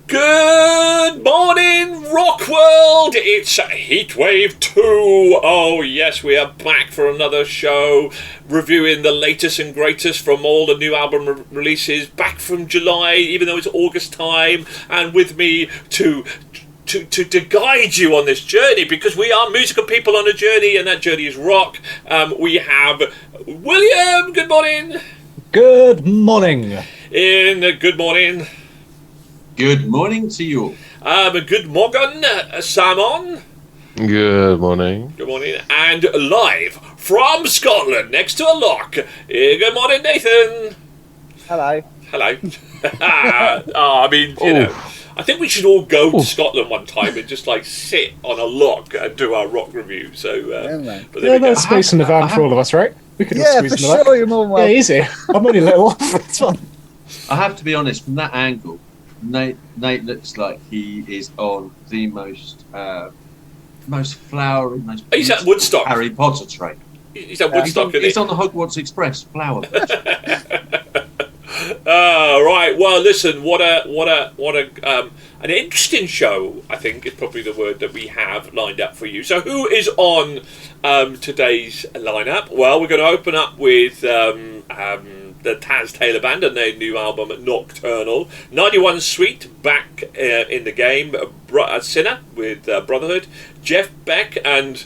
Good morning, Rock World! It's Heatwave 2. Oh, yes, we are back for another show, reviewing the latest and greatest from all the new album releases, back from July, even though it's August time, and with me to guide you on this journey, because we are musical people on a journey, and that journey is rock. We have William, good morning. Good morning. Ian, good morning. Good morning to you. Good morning, Simon. Good morning. Good morning. And live from Scotland, next to a lock. Good morning, Nathan. Hello. Hello. I mean, you know, I think we should all go to Scotland one time and just like sit on a lock and do our rock review. So, but Yeah, there's space in the van for all of us, right? We could all Yeah, squeeze for in the back. sure, you're more than welcome. Yeah, easy. I'm only a little off. It's fine. I have to be honest, from that angle, Nate looks like he is on the most flowery, most He's at Woodstock. Harry Potter train. He's at Woodstock, He's on the Hogwarts Express flower. Right. Well, listen. What a an interesting show. I think is probably the word that we have lined up for you. So, who is on today's lineup? Well, we're going to open up with the Taz Taylor Band and their new album Nocturnal. 91 Sweet back in the game. Sinner with Brotherhood. Jeff Beck and,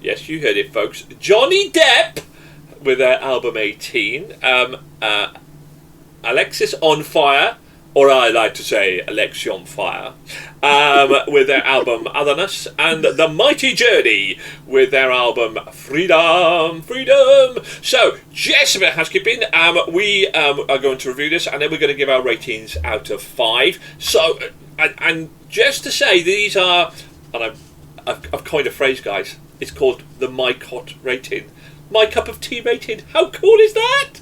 yes, you heard it, folks, Johnny Depp with their album 18. Alexisonfire, or I like to say Alexisonfire, with their album Otherness, and The Mighty Journey with their album Freedom. So, just a bit of housekeeping. We are going to review this, and then we're going to give our ratings out of 5. So, and just to say, these are, and I've coined a phrase, guys. It's called the My Cot rating. My cup of tea rating. How cool is that?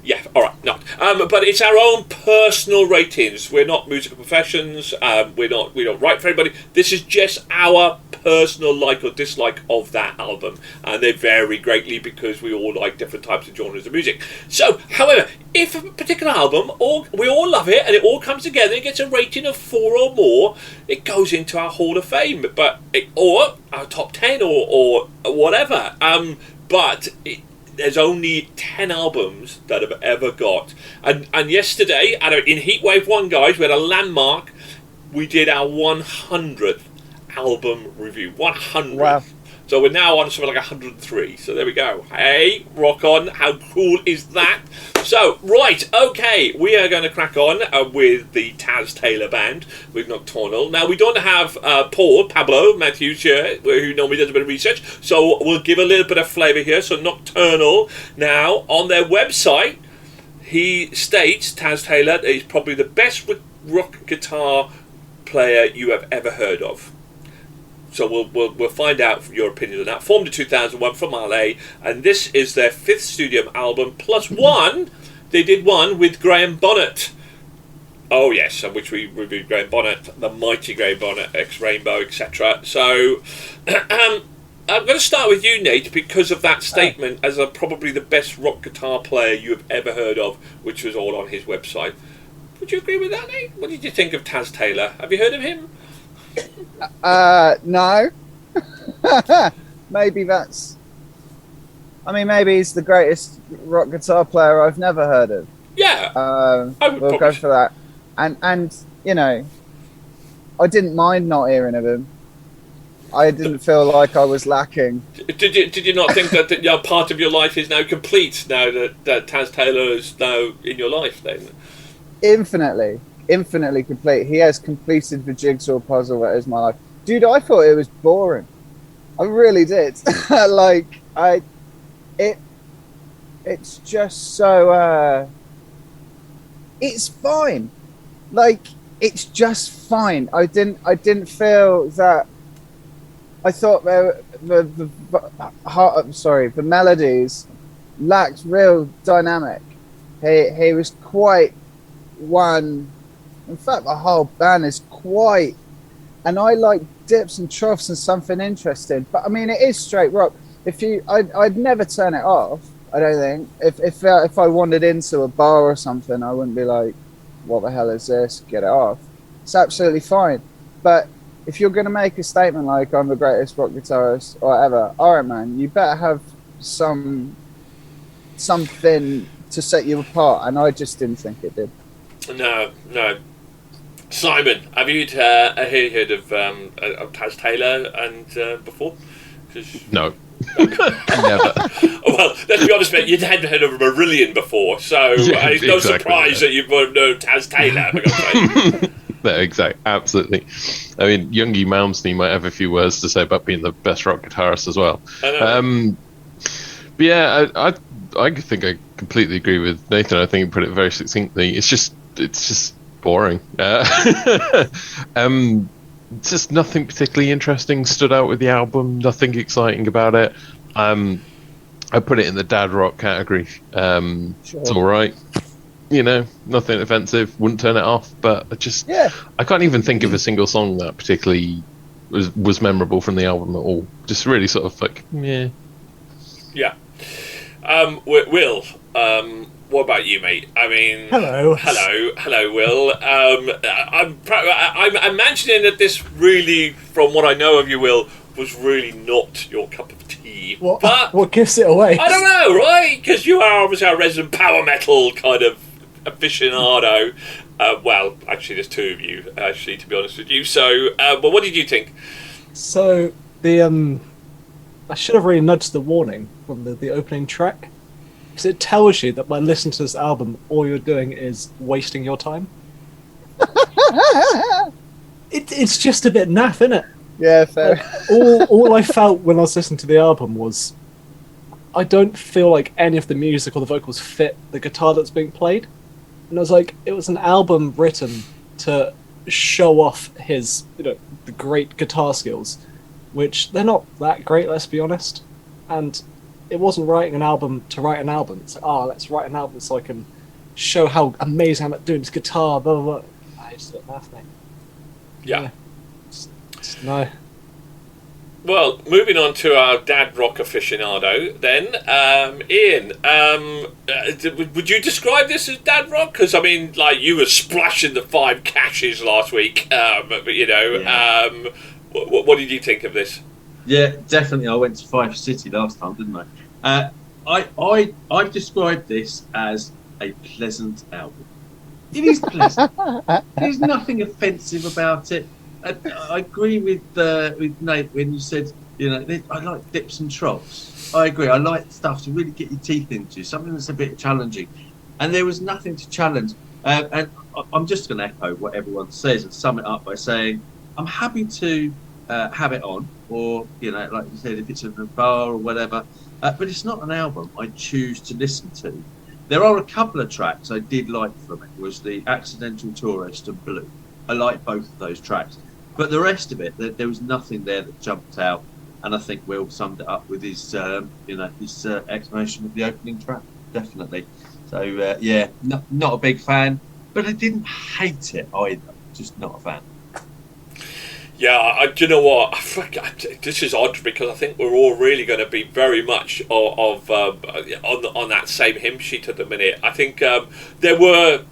Yeah, all right, no. But it's our own personal ratings. We're not musical professions. We don't write for anybody. This is just our personal like or dislike of that album, and they vary greatly because we all like different types of genres of music. So, however, if a particular album, we all love it, and it all comes together and gets a rating of 4 or more, it goes into our Hall of Fame, or our top 10, or whatever. But there's only 10 albums that have ever got. And yesterday, in Heatwave 1, guys, we had a landmark. We did our 100th album review. 100. Wow. So we're now on something like 103. So there we go. Hey, rock on. How cool is that? So, right, okay, we are going to crack on with the Taz Taylor Band with Nocturnal. Now, we don't have Pablo Matthews here, who normally does a bit of research, so we'll give a little bit of flavour here. So, Nocturnal, now, on their website, he states, Taz Taylor, that he's probably the best rock guitar player you have ever heard of. So we'll find out your opinion on that. Formed in 2001 from LA, and this is their 5th studio album, plus one. They did one with Graham Bonnet. Oh yes, and which we reviewed Graham Bonnet, the mighty Graham Bonnet, ex-Rainbow, etc. So I'm going to start with you, Nate, because of that statement as probably the best rock guitar player you have ever heard of, which was all on his website. Would you agree with that, Nate? What did you think of Taz Taylor? Have you heard of him? No. Maybe he's the greatest rock guitar player I've never heard of. Yeah. We'll go for that. And you know, I didn't mind not hearing of him. I didn't feel like I was lacking. Did you not think that part of your life is now complete now that Taz Taylor is now in your life then? Infinitely complete. He has completed the jigsaw puzzle that is my life. Dude, I thought it was boring. I really did. It's just so it's fine. Like, it's just fine. I didn't feel that. I thought the melodies lacked real dynamic. He was quite one. In fact, the whole band is quite, and I like dips and troughs and something interesting. But I mean, it is straight rock. I'd never turn it off. I don't think. If I wandered into a bar or something, I wouldn't be like, "What the hell is this? Get it off." It's absolutely fine. But if you're going to make a statement like I'm the greatest rock guitarist or whatever, all right, man, you better have something to set you apart. And I just didn't think it did. No. Simon, have you heard of Taz Taylor and before? No. Never. Well, let's be honest, mate, you hadn't heard of Marillion before, so it's no surprise that you would know Taz Taylor. For God's sake. No, exactly, absolutely. I mean, Youngie Malmsteen might have a few words to say about being the best rock guitarist as well. But yeah, I think I completely agree with Nathan. I think he put it very succinctly. It's just boring. Just nothing particularly interesting stood out with the album. Nothing exciting about it. I put it in the dad rock category. Sure. It's all right. You know, nothing offensive. Wouldn't turn it off. But I can't even think of a single song that particularly was memorable from the album at all. Just really sort of like, yeah. Yeah. Will, what about you, mate? I mean, Hello, Will. I'm imagining that this really, from what I know of you, Will, was really not your cup of tea. What gives it away? I don't know, right? Because you are obviously a resident power metal kind of aficionado. Well, actually, there's two of you, actually, to be honest with you. So, but what did you think? So I should have really nudged the warning from the opening track, because it tells you that by listening to this album, all you're doing is wasting your time. It's just a bit naff, isn't it? Yeah, fair. All I felt when I was listening to the album was, I don't feel like any of the music or the vocals fit the guitar that's being played. And I was like, it was an album written to show off his, the great guitar skills, which they're not that great, let's be honest. And it wasn't writing an album to write an album. It's like, let's write an album so I can show how amazing I'm at doing this guitar, blah, blah, blah. I just don't laugh, mate. Yeah. Just no. Well, moving on to our dad rock aficionado, then, Ian, would you describe this as dad rock? Because, I mean, like, you were splashing the 5 caches last week, but, what did you think of this? Yeah, definitely. I went to Fife City last time, didn't I? I've described this as a pleasant album. It is pleasant. There's nothing offensive about it. I agree with Nate when you said, I like dips and troughs. I agree. I like stuff to really get your teeth into, something that's a bit challenging. And there was nothing to challenge. And I'm just going to echo what everyone says and sum it up by saying, I'm happy to have it on, or, like you said, if it's in a bar or whatever. But it's not an album I choose to listen to. There are a couple of tracks I did like from it. Was the Accidental Tourist and Blue. I like both of those tracks. But the rest of it, there was nothing there that jumped out, and I think Will summed it up with his, his explanation of the opening track, definitely. So not a big fan, but I didn't hate it either. Just not a fan. Yeah, do you know what? This is odd because I think we're all really going to be very much on that same hymn sheet at the minute. I think there were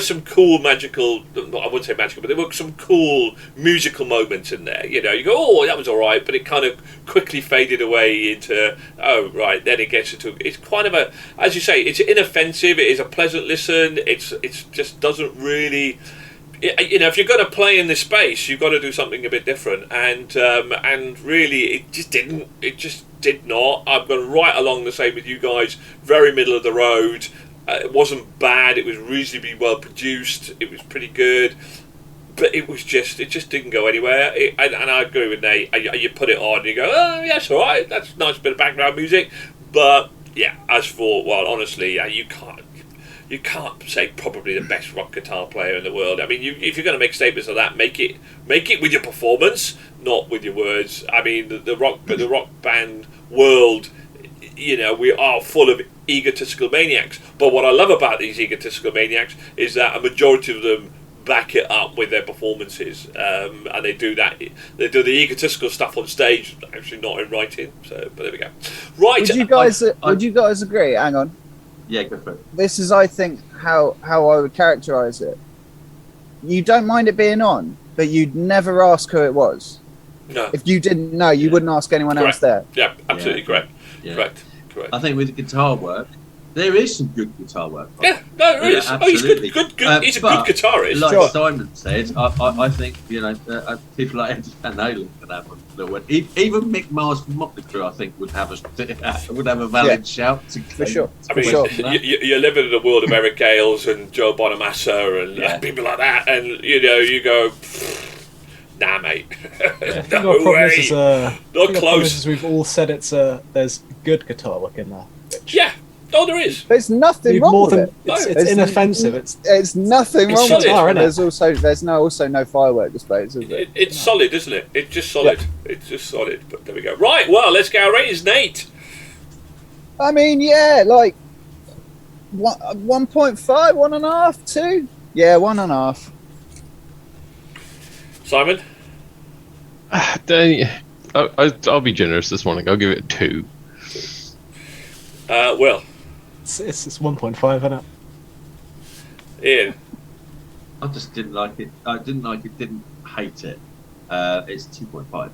some cool magical, I wouldn't say magical, but there were some cool musical moments in there. You go, oh, that was all right, but it kind of quickly faded away into, oh, right, then it gets into, it's kind of a, as you say, it's inoffensive, it is a pleasant listen, it's just doesn't really, if you're going to play in this space, you've got to do something a bit different, and really, it just did not. I'm going right along the same with you guys, very middle of the road. It wasn't bad. It was reasonably well produced. It was pretty good, but it just didn't go anywhere. And I agree with Nate. You put it on, and you go, oh yes, all right, that's a nice bit of background music. But yeah, as for honestly, you can't say probably the best rock guitar player in the world. I mean, if you're going to make statements like that, make it with your performance, not with your words. I mean, the rock band world, we are full of egotistical maniacs. But what I love about these egotistical maniacs is that a majority of them back it up with their performances, and they do that. They do the egotistical stuff on stage, actually not in writing. So, but there we go. Right. Would you guys agree? Hang on. Yeah, go for it. This is, I think, how I would characterise it. you don't mind it being on, but you'd never ask who it was. No. If you didn't know, you wouldn't ask anyone Correct. else there. Yeah, absolutely correct. Yeah. Correct. I think with the guitar work, there is some good guitar work. Yeah, no, there is. Oh, he's absolutely. good. He's a good guitarist. Like Sure. Simon said, I think people like Eddie Van Halen can have a little one. Even Mick Mars from Motley Crue, I think, would have a valid shout. For sure. I mean, sure. you're living in the world of Eric Gales and Joe Bonamassa and people like that, and you go, nah, mate, no way, not close. We've all said there's good guitar work in there. Yeah, oh, there is. There's nothing wrong with it. It's inoffensive. It's nothing wrong solid. with it. There's no firework displays, is it? It's solid, isn't it? It's just solid. Yeah. It's just solid. But there we go. Right. Well, let's get our ratings, Nate. I mean, yeah, like 1.5, 1.5, 2. Yeah, 1.5. Simon. I'll be generous this morning. I'll give it a 2. Will. It's 1.5, isn't it? Ian. I just didn't like it. I didn't like it. Didn't hate it. It's 2.5.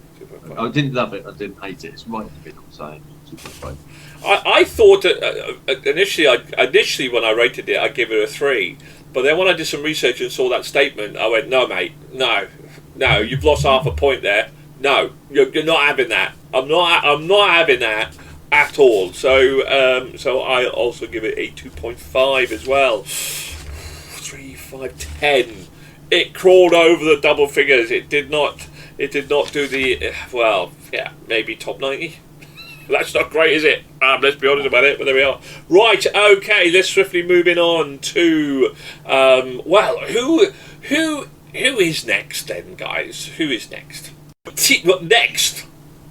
I didn't love it. I didn't hate it. It's right in the middle, so 2.5. I thought that initially when I rated it, I'd give it a 3. But then when I did some research and saw that statement, I went, no, mate, no, you've lost half a point there. No, you're not having that. I'm not having that at all. So I also give it a 2.5 as well. 3, 5, 10. It crawled over the double figures. It did not do the maybe top 90. That's not great, is it? Let's be honest about it, but there we are. Right, okay, let's swiftly moving on to who is next then, guys? Who is next?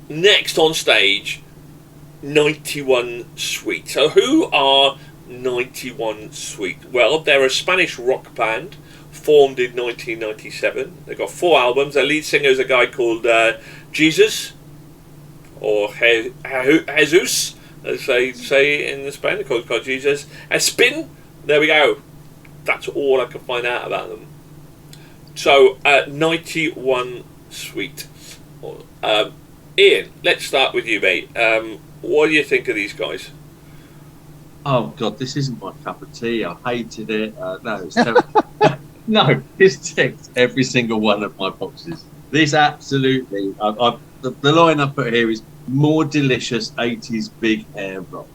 Next on stage, 91 Sweet. So who are 91 Sweet? Well, they're a Spanish rock band formed in 1997. They've got 4 albums. Their lead singer is a guy called Jesus, or Jesus, as they say in Spain. They're called Jesus. Espin. There we go. That's all I can find out about them. So, 91 Sweet. Ian, let's start with you, mate. What do you think of these guys? Oh God, this isn't my cup of tea. I hated it. No, it's terrible. No, it's ticked every single one of my boxes. This absolutely. The line I put here is more delicious 80s big hair rock.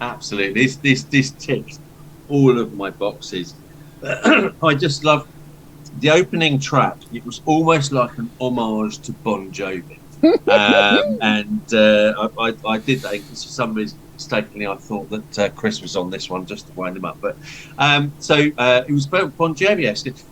Absolutely, this ticks all of my boxes. I just love the opening track. It was almost like an homage to Bon Jovi. I did that because for some reason, mistakenly, I thought that Chris was on this one just to wind him up. But it was Bon Jovi.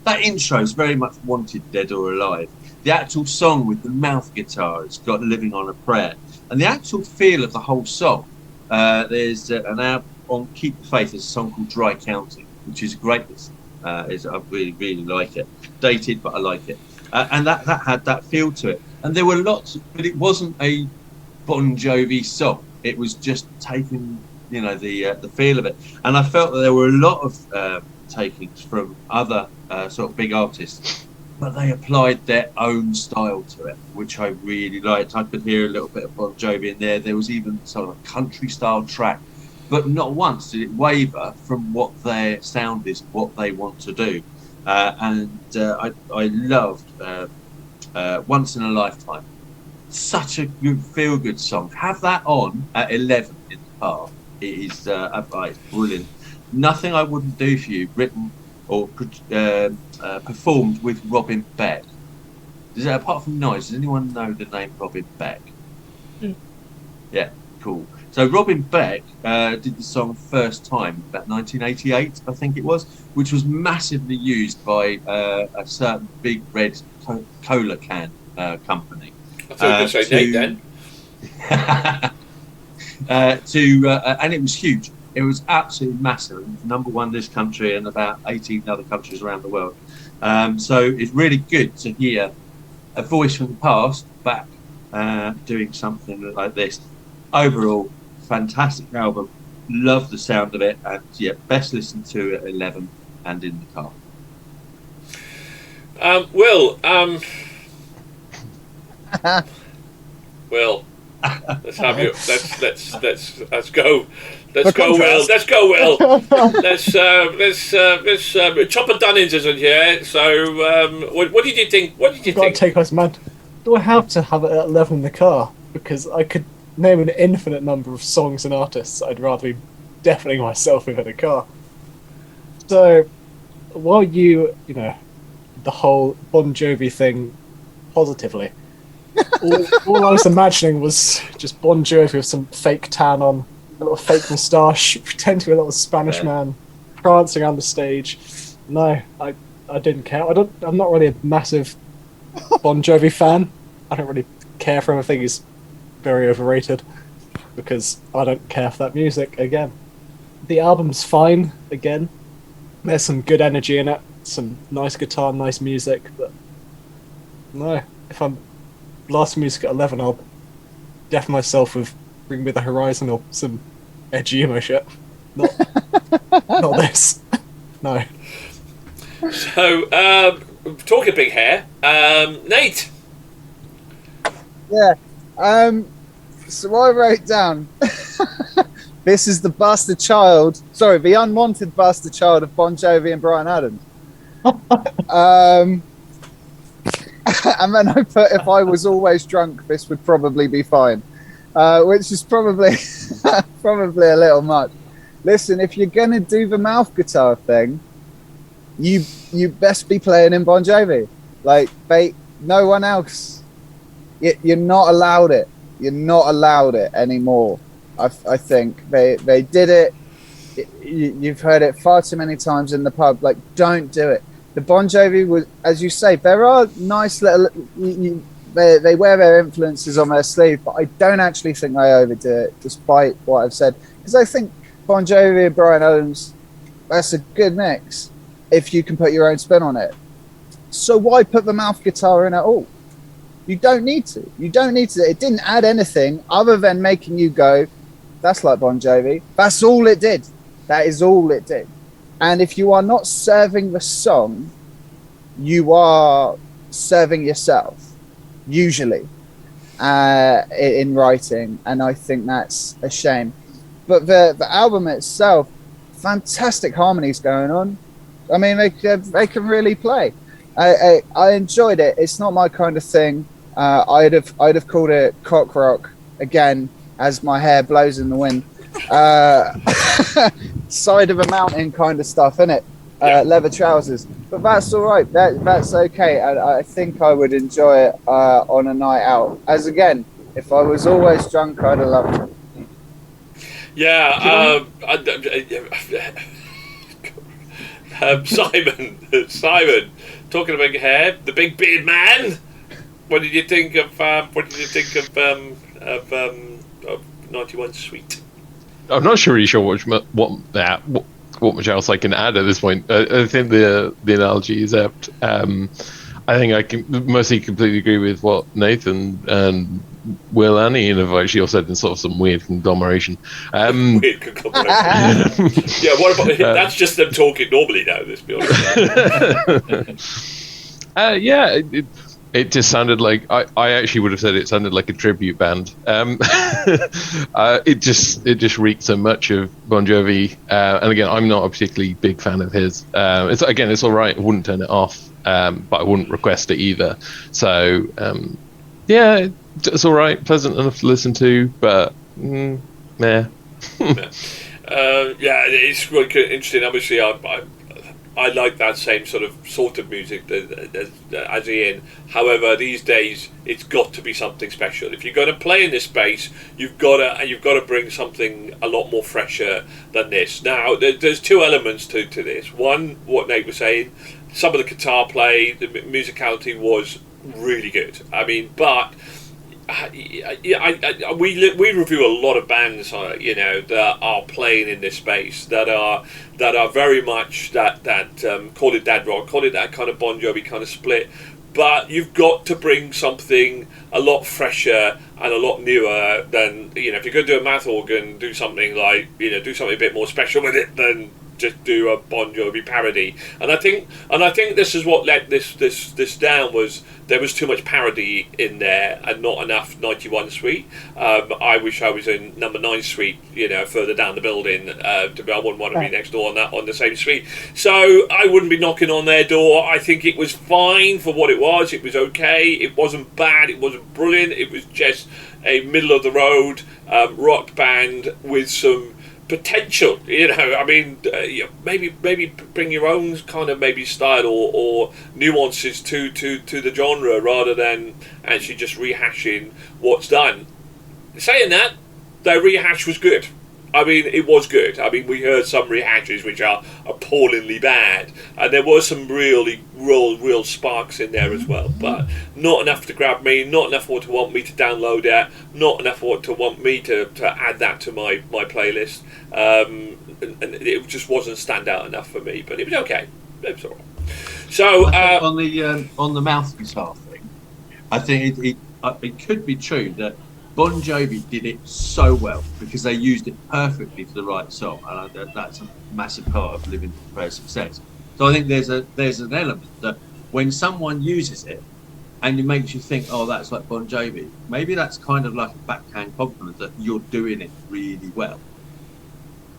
That intro is very much Wanted, Dead or Alive. The actual song with the mouth guitar, it's got Living on a Prayer, and the actual feel of the whole song. There's an album on Keep the Faith. There's a song called Dry County, which is a great listen. I really, really like it. Dated, but I like it. And that had that feel to it. And there were lots, but it wasn't a Bon Jovi song. It was just taking, the feel of it. And I felt that there were a lot of takings from other sort of big artists, but they applied their own style to it, which I really liked. I could hear a little bit of Bon Jovi in there. There was even sort of a country style track, but not once did it waver from what their sound is, what they want to do. I loved Once in a Lifetime. Such a good feel-good song. Have that on at 11 in the car. It is it's brilliant. Nothing I Wouldn't Do For You, written or performed with Robin Beck. Apart from Noise, does anyone know the name Robin Beck? Yeah, cool. So Robin Beck did the song first time about 1988, I think it was, which was massively used by a certain big red cola can company. I thought you were going to say Nate then. And it was huge. It was absolutely massive. It was number one in this country and about 18 other countries around the world. So it's really good to hear a voice from the past back doing something like this. Overall, fantastic album. Love the sound of it. And yeah, best listened to at 11 and in the car. Will, Will, let's have you. Let's go. Let's go, Will. Let's go, Will. let's Chopper Dunnins isn't here. So, what did you think? What did you Gotta think? take us, man. Do I have to have it at 11 in the car? Because I could name an infinite number of songs and artists I'd rather be deafening myself with in a car. So, while you know, the whole Bon Jovi thing positively, all I was imagining was just Bon Jovi with some fake tan on, a little fake moustache, pretend to be a little Spanish man, prancing around the stage. No, I didn't care. I'm not really a massive Bon Jovi fan. I don't really care for him. I think he's very overrated because I don't care for that music. Again, the album's fine. Again, there's some good energy in it, some nice guitar, nice music. But no, if I'm blasting music at 11, I'll deafen myself with Bring Me the Horizon or some edgy emo shit. Not this. No. So, talking big hair, Nate. Yeah. So I wrote down, this is the bastard child. Sorry, the unwanted bastard child of Bon Jovi and Bryan Adams. And then I put, if I was always drunk, this would probably be fine, which is probably probably a little much. Listen, if you're gonna do the mouth guitar thing, you best be playing in Bon Jovi. Like, no one else. You're not allowed it. You're not allowed it anymore. I think they did it. You've heard it far too many times in the pub. Like, don't do it. The Bon Jovi was, as you say, there are nice little. They wear their influences on their sleeve, but I don't actually think they overdo it, despite what I've said. Because I think Bon Jovi and Bryan Adams, that's a good mix if you can put your own spin on it. So why put the mouth guitar in at all? You don't need to. You don't need to. It didn't add anything other than making you go, that's like Bon Jovi. That's all it did. That is all it did. And if you are not serving the song, you are serving yourself, usually, in writing. And I think that's a shame. But the album itself, fantastic harmonies going on. I mean, they can really play. I enjoyed it. It's not my kind of thing. I'd have called it cock rock again, as my hair blows in the wind. Side of a mountain kind of stuff, innit? Leather trousers. But that's all right. That's okay. I think I would enjoy it on a night out. As again, if I was always drunk, I'd have loved it. Yeah. Simon, talking about hair, the big beard man. What did you think of 91 Sweet? I'm not really sure what much else I can add at this point. I think the analogy is apt. I think I can mostly completely agree with what Nathan and Will and Ian have actually all said in sort of some weird conglomeration. Weird conglomeration. Yeah, what about that's just them talking normally now, let's be honest. Yeah, it just sounded like I actually would have said it sounded like a tribute band. It just reeked so much of Bon Jovi, and again, I'm not a particularly big fan of his. It's all right. I wouldn't turn it off, but I wouldn't request it either. So yeah, it's all right, pleasant enough to listen to, but meh. Yeah, it's really interesting. Obviously, I like that same sort of music as Ian. However, these days it's got to be something special. If you're going to play in this space, you've got to bring something a lot more fresher than this. Now, there's two elements to this. One, what Nate was saying, some of the guitar play, the musicality was really good. I mean, but we review a lot of bands, that are playing in this space that are very much that call it dad rock, call it that kind of Bon Jovi kind of split. But you've got to bring something a lot fresher and a lot newer than if you're going to do a math organ, do something like do something a bit more special with it than just do a Bon Jovi parody. And I think this is what let this down, was there was too much parody in there and not enough 91 Suite. I wish I was in number 9 Suite, further down the building. I wouldn't want to be next door on the same suite. So I wouldn't be knocking on their door. I think it was fine for what it was. It was okay. It wasn't bad. It wasn't brilliant. It was just a middle of the road rock band with some potential. Maybe bring your own kind of maybe style or nuances to the genre rather than actually just rehashing what's done. Saying that, their rehash was good. It was good. We heard some rehashes which are appallingly bad, and there were some really real sparks in there as well, but not enough to grab me, not enough to want me to download it, not enough to want me to add that to my playlist, and it just wasn't stand out enough for me, but it was okay. It was alright. So on the mouth guitar thing, I think it could be true that Bon Jovi did it so well because they used it perfectly for the right song, and that's a massive part of living for their success. So I think there's an element that when someone uses it and it makes you think, oh, that's like Bon Jovi, maybe that's kind of like a backhand compliment that you're doing it really well.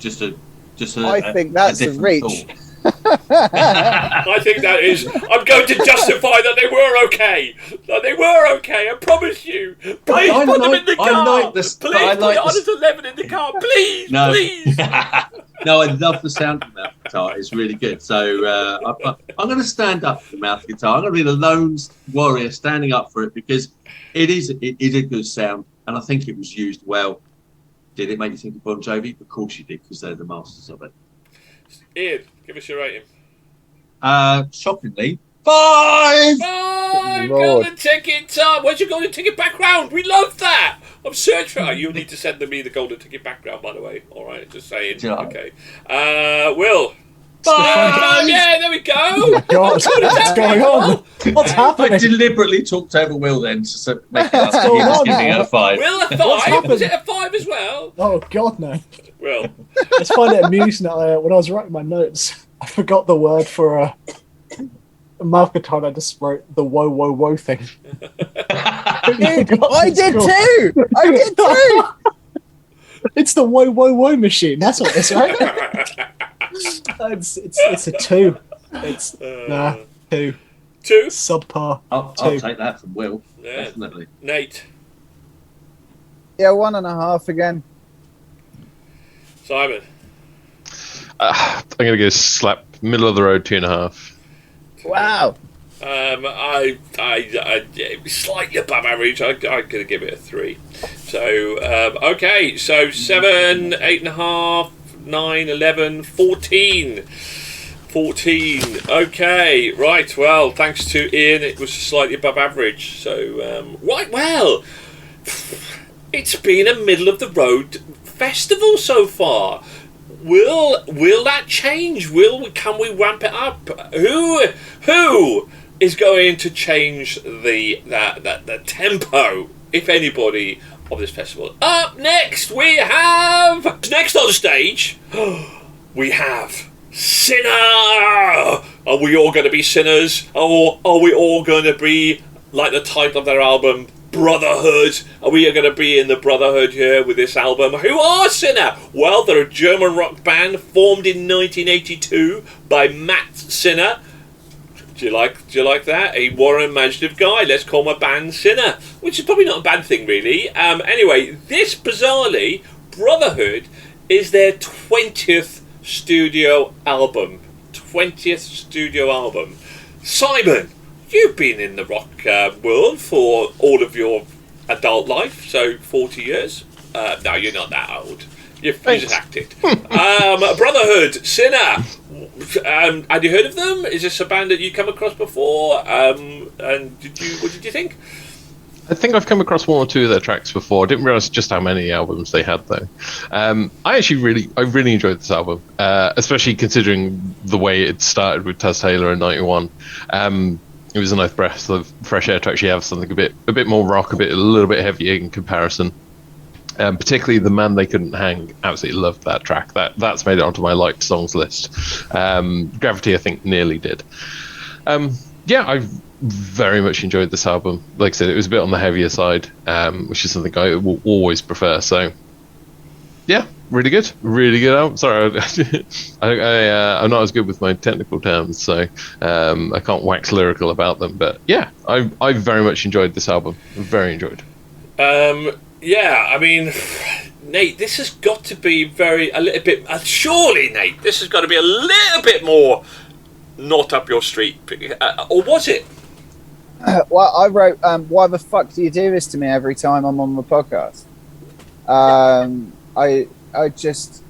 I think that's a reach. I think that is. I'm going to justify that they were okay. That they were okay. I promise you. Please put them in the car. Please put Honest 11 in the car. Please, please. No, I love the sound of the mouth guitar. It's really good. So I'm going to stand up for the mouth guitar. I'm going to be the lone warrior standing up for it because it is a good sound, and I think it was used well. Did it make you think of Bon Jovi? Of course you did, because they're the masters of it. Ian, give us your rating. Shockingly, 5! Golden ticket time. Where's your golden ticket background? We love that. I'm searching for you. Need to send me the golden ticket background, by the way. All right, just saying. Yeah. Okay. Will. 5! Yeah, there we go. Oh my God, what's going on? What's happening? I deliberately talked over Will then to make us giving it a 5. Will, a 5? Was it a 5 as well? Oh God, no. Will. I just find it amusing that when I was writing my notes, I forgot the word for a mouth guitar, and I just wrote the whoa, whoa, whoa thing. I did too! I did too! It's the whoa, whoa, whoa machine. That's what it's right. It's a 2. It's 2. 2? Subpar. I'll take that from Will. Yeah. Definitely. Nate. Yeah, 1.5 again. Simon. I'm going to go slap middle of the road 2.5. Wow. I slightly above average. I'm going to give it a 3. So okay. So 7, 8.5, 9, 11, 14. 14. Okay. Right. Well, thanks to Ian, it was slightly above average. So right. Well, it's been a middle of the road festival so far. Will that change? Can we ramp it up? Who is going to change the tempo, if anybody, of this festival? Up next we have on stage we have Sinner. Are we all going to be sinners, or are we all going to be like the title of their album, Brotherhood? Are we going to be in the Brotherhood here with this album? Who are Sinner? Well, they're a German rock band formed in 1982 by Matt Sinner. Do you like that? A Warren imaginative guy. Let's call my band Sinner, which is probably not a bad thing, really. Anyway, this bizarrely, Brotherhood, is their 20th studio album. 20th studio album. Simon, you've been in the rock world for all of your adult life, so 40 years. No, you're not that old. You just acted. Brotherhood, Sinner. Had you heard of them? Is this a band that you come across before? And what did you think? I think I've come across one or two of their tracks before. I didn't realise just how many albums they had, though. I really enjoyed this album, especially considering the way it started with Taz Taylor in '91. It was a nice breath of fresh air to actually have something a bit more rock, a little bit heavier in comparison. Particularly The Man They Couldn't Hang. Absolutely loved that track. That's made it onto my liked songs list. Gravity, I think, nearly did. Yeah, I very much enjoyed this album. Like I said, it was a bit on the heavier side, which is something I will always prefer. So, yeah, really good album. Sorry, I'm not as good with my technical terms, so I can't wax lyrical about them. But yeah, I very much enjoyed this album. Very enjoyed. Yeah, I mean, Nate, this has got to be surely, Nate, this has got to be a little bit more not up your street, or was it? Well, I wrote, why the fuck do you do this to me every time I'm on the podcast? I just...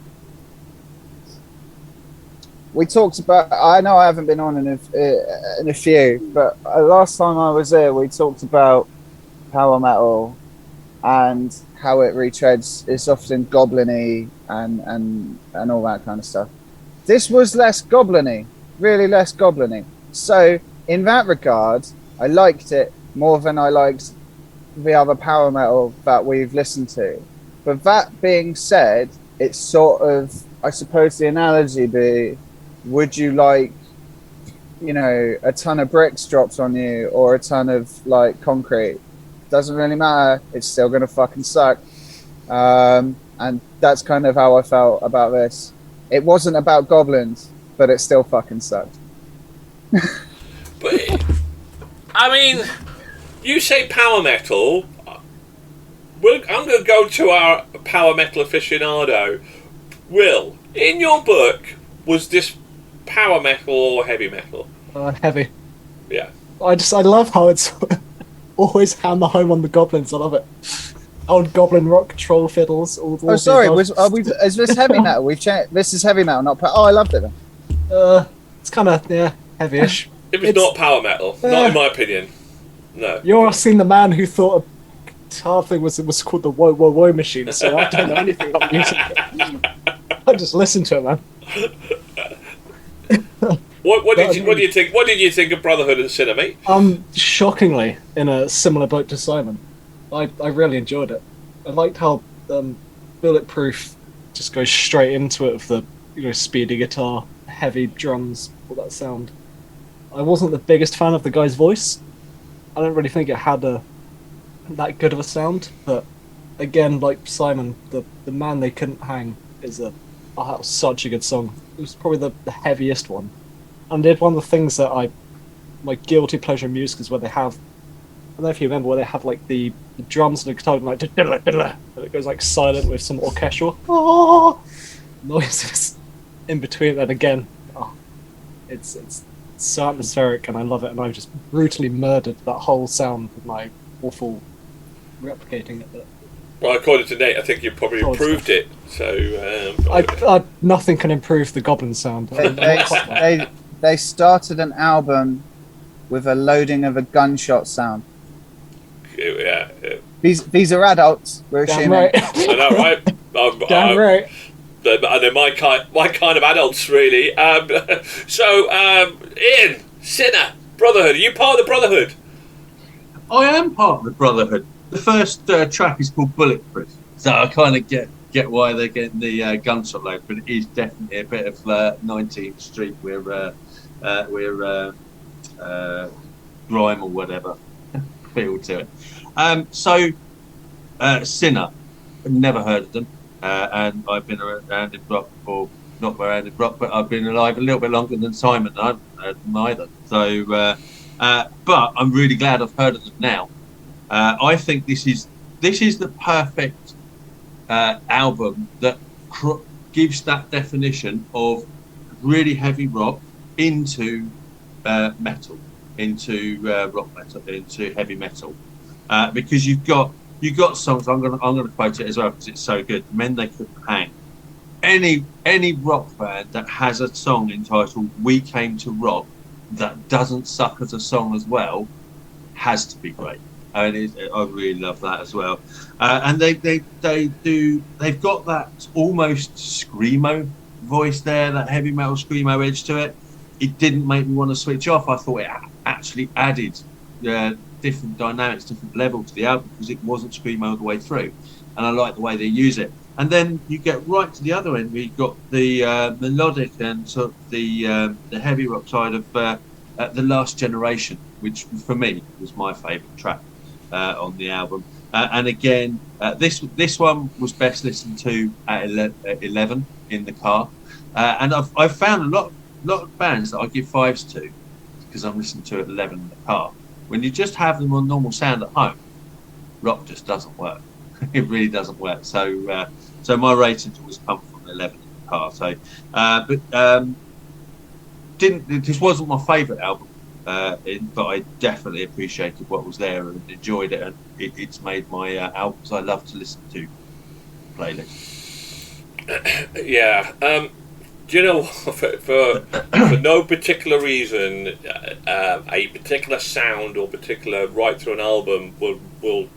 We talked about... I know I haven't been on in a few, but last time I was here, we talked about power metal and how it retreads. It's often goblin-y and all that kind of stuff. This was less goblin-y, really less goblin-y. So, in that regard, I liked it more than I liked the other power metal that we've listened to. But that being said, it's sort of, I suppose the analogy be, would you like, a ton of bricks dropped on you or a ton of, like, concrete? Doesn't really matter. It's still going to fucking suck. And that's kind of how I felt about this. It wasn't about goblins, but it still fucking sucked. But, I mean, you say power metal. I'm going to go to our power metal aficionado. Will, in your book, was this power metal or heavy metal? Heavy. Yeah. I love how it's always hammer home on the goblins. I love it. Old goblin rock, troll fiddles. All sorry. Is this heavy metal? We've checked. This is heavy metal, not. I loved it. It's kind of heavy-ish. It was not power metal, not in my opinion. No. You're asking the man who thought a guitar thing was called the Woe Woe Woe Machine, so I don't know anything about music. I just listen to it, man. What did you think? What did you think of Brotherhood and Sinner, mate? Shockingly in a similar boat to Simon. I really enjoyed it. I liked how Bulletproof just goes straight into it with the speedy guitar, heavy drums, all that sound. I wasn't the biggest fan of the guy's voice. I don't really think it had that good of a sound, but again, like Simon, the Man They Couldn't Hang is that was such a good song. It was probably the heaviest one. And did one of the things that my guilty pleasure music is where they have, I don't know if you remember, where they have like the drums and the guitar like diddle, and it goes like silent with some orchestral noises in between. And again, it's so atmospheric, and I love it. And I've just brutally murdered that whole sound with my awful replicating it. Well, according to Nate, I think you probably improved it. So nothing can improve the goblin sound. They started an album with a loading of a gunshot sound. Yeah. These are adults. We're assuming. Right. I know, right? Damn right. They're my kind of adults, really. Ian, Sinner, Brotherhood. Are you part of the Brotherhood? I am part of the Brotherhood. The first track is called Bulletproof, so I kind of get why they're getting the gunshot load, but it is definitely a bit of 19th Street where grime or whatever feel to it. Sinner, never heard of them, and I've been around in rock, or not around in rock, but I've been alive a little bit longer than Simon. I haven't heard them either. So, but I'm really glad I've heard of them now. I think this is the perfect album that gives that definition of really heavy rock into metal, into rock metal, into heavy metal, because you've got songs. I'm gonna quote it as well because it's so good. Men They Couldn't Hang. Any rock band that has a song entitled "We Came to Rock" that doesn't suck as a song as well has to be great. I really love that as well. And they've got that almost screamo voice there, that heavy metal screamo edge to it. It didn't make me want to switch off. I thought it actually added different dynamics, different level to the album because it wasn't screamo all the way through, and I like the way they use it. And then you get right to the other end where you've got the melodic and sort of the heavy rock side of The Last Generation, which for me was my favourite track on the album. And again, this one was best listened to at 11 in the car. And I've found a lot of bands that I give 5s to because I'm listening to at 11 in the car. When you just have them on normal sound at home, rock just doesn't work. It really doesn't work. So my ratings always come from 11 in the car. So, this wasn't my favourite album, but I definitely appreciated what was there and enjoyed it, and it's made my albums I love to listen to playlist. Yeah. Do you know, for no particular reason, a particular sound or particular right through an album will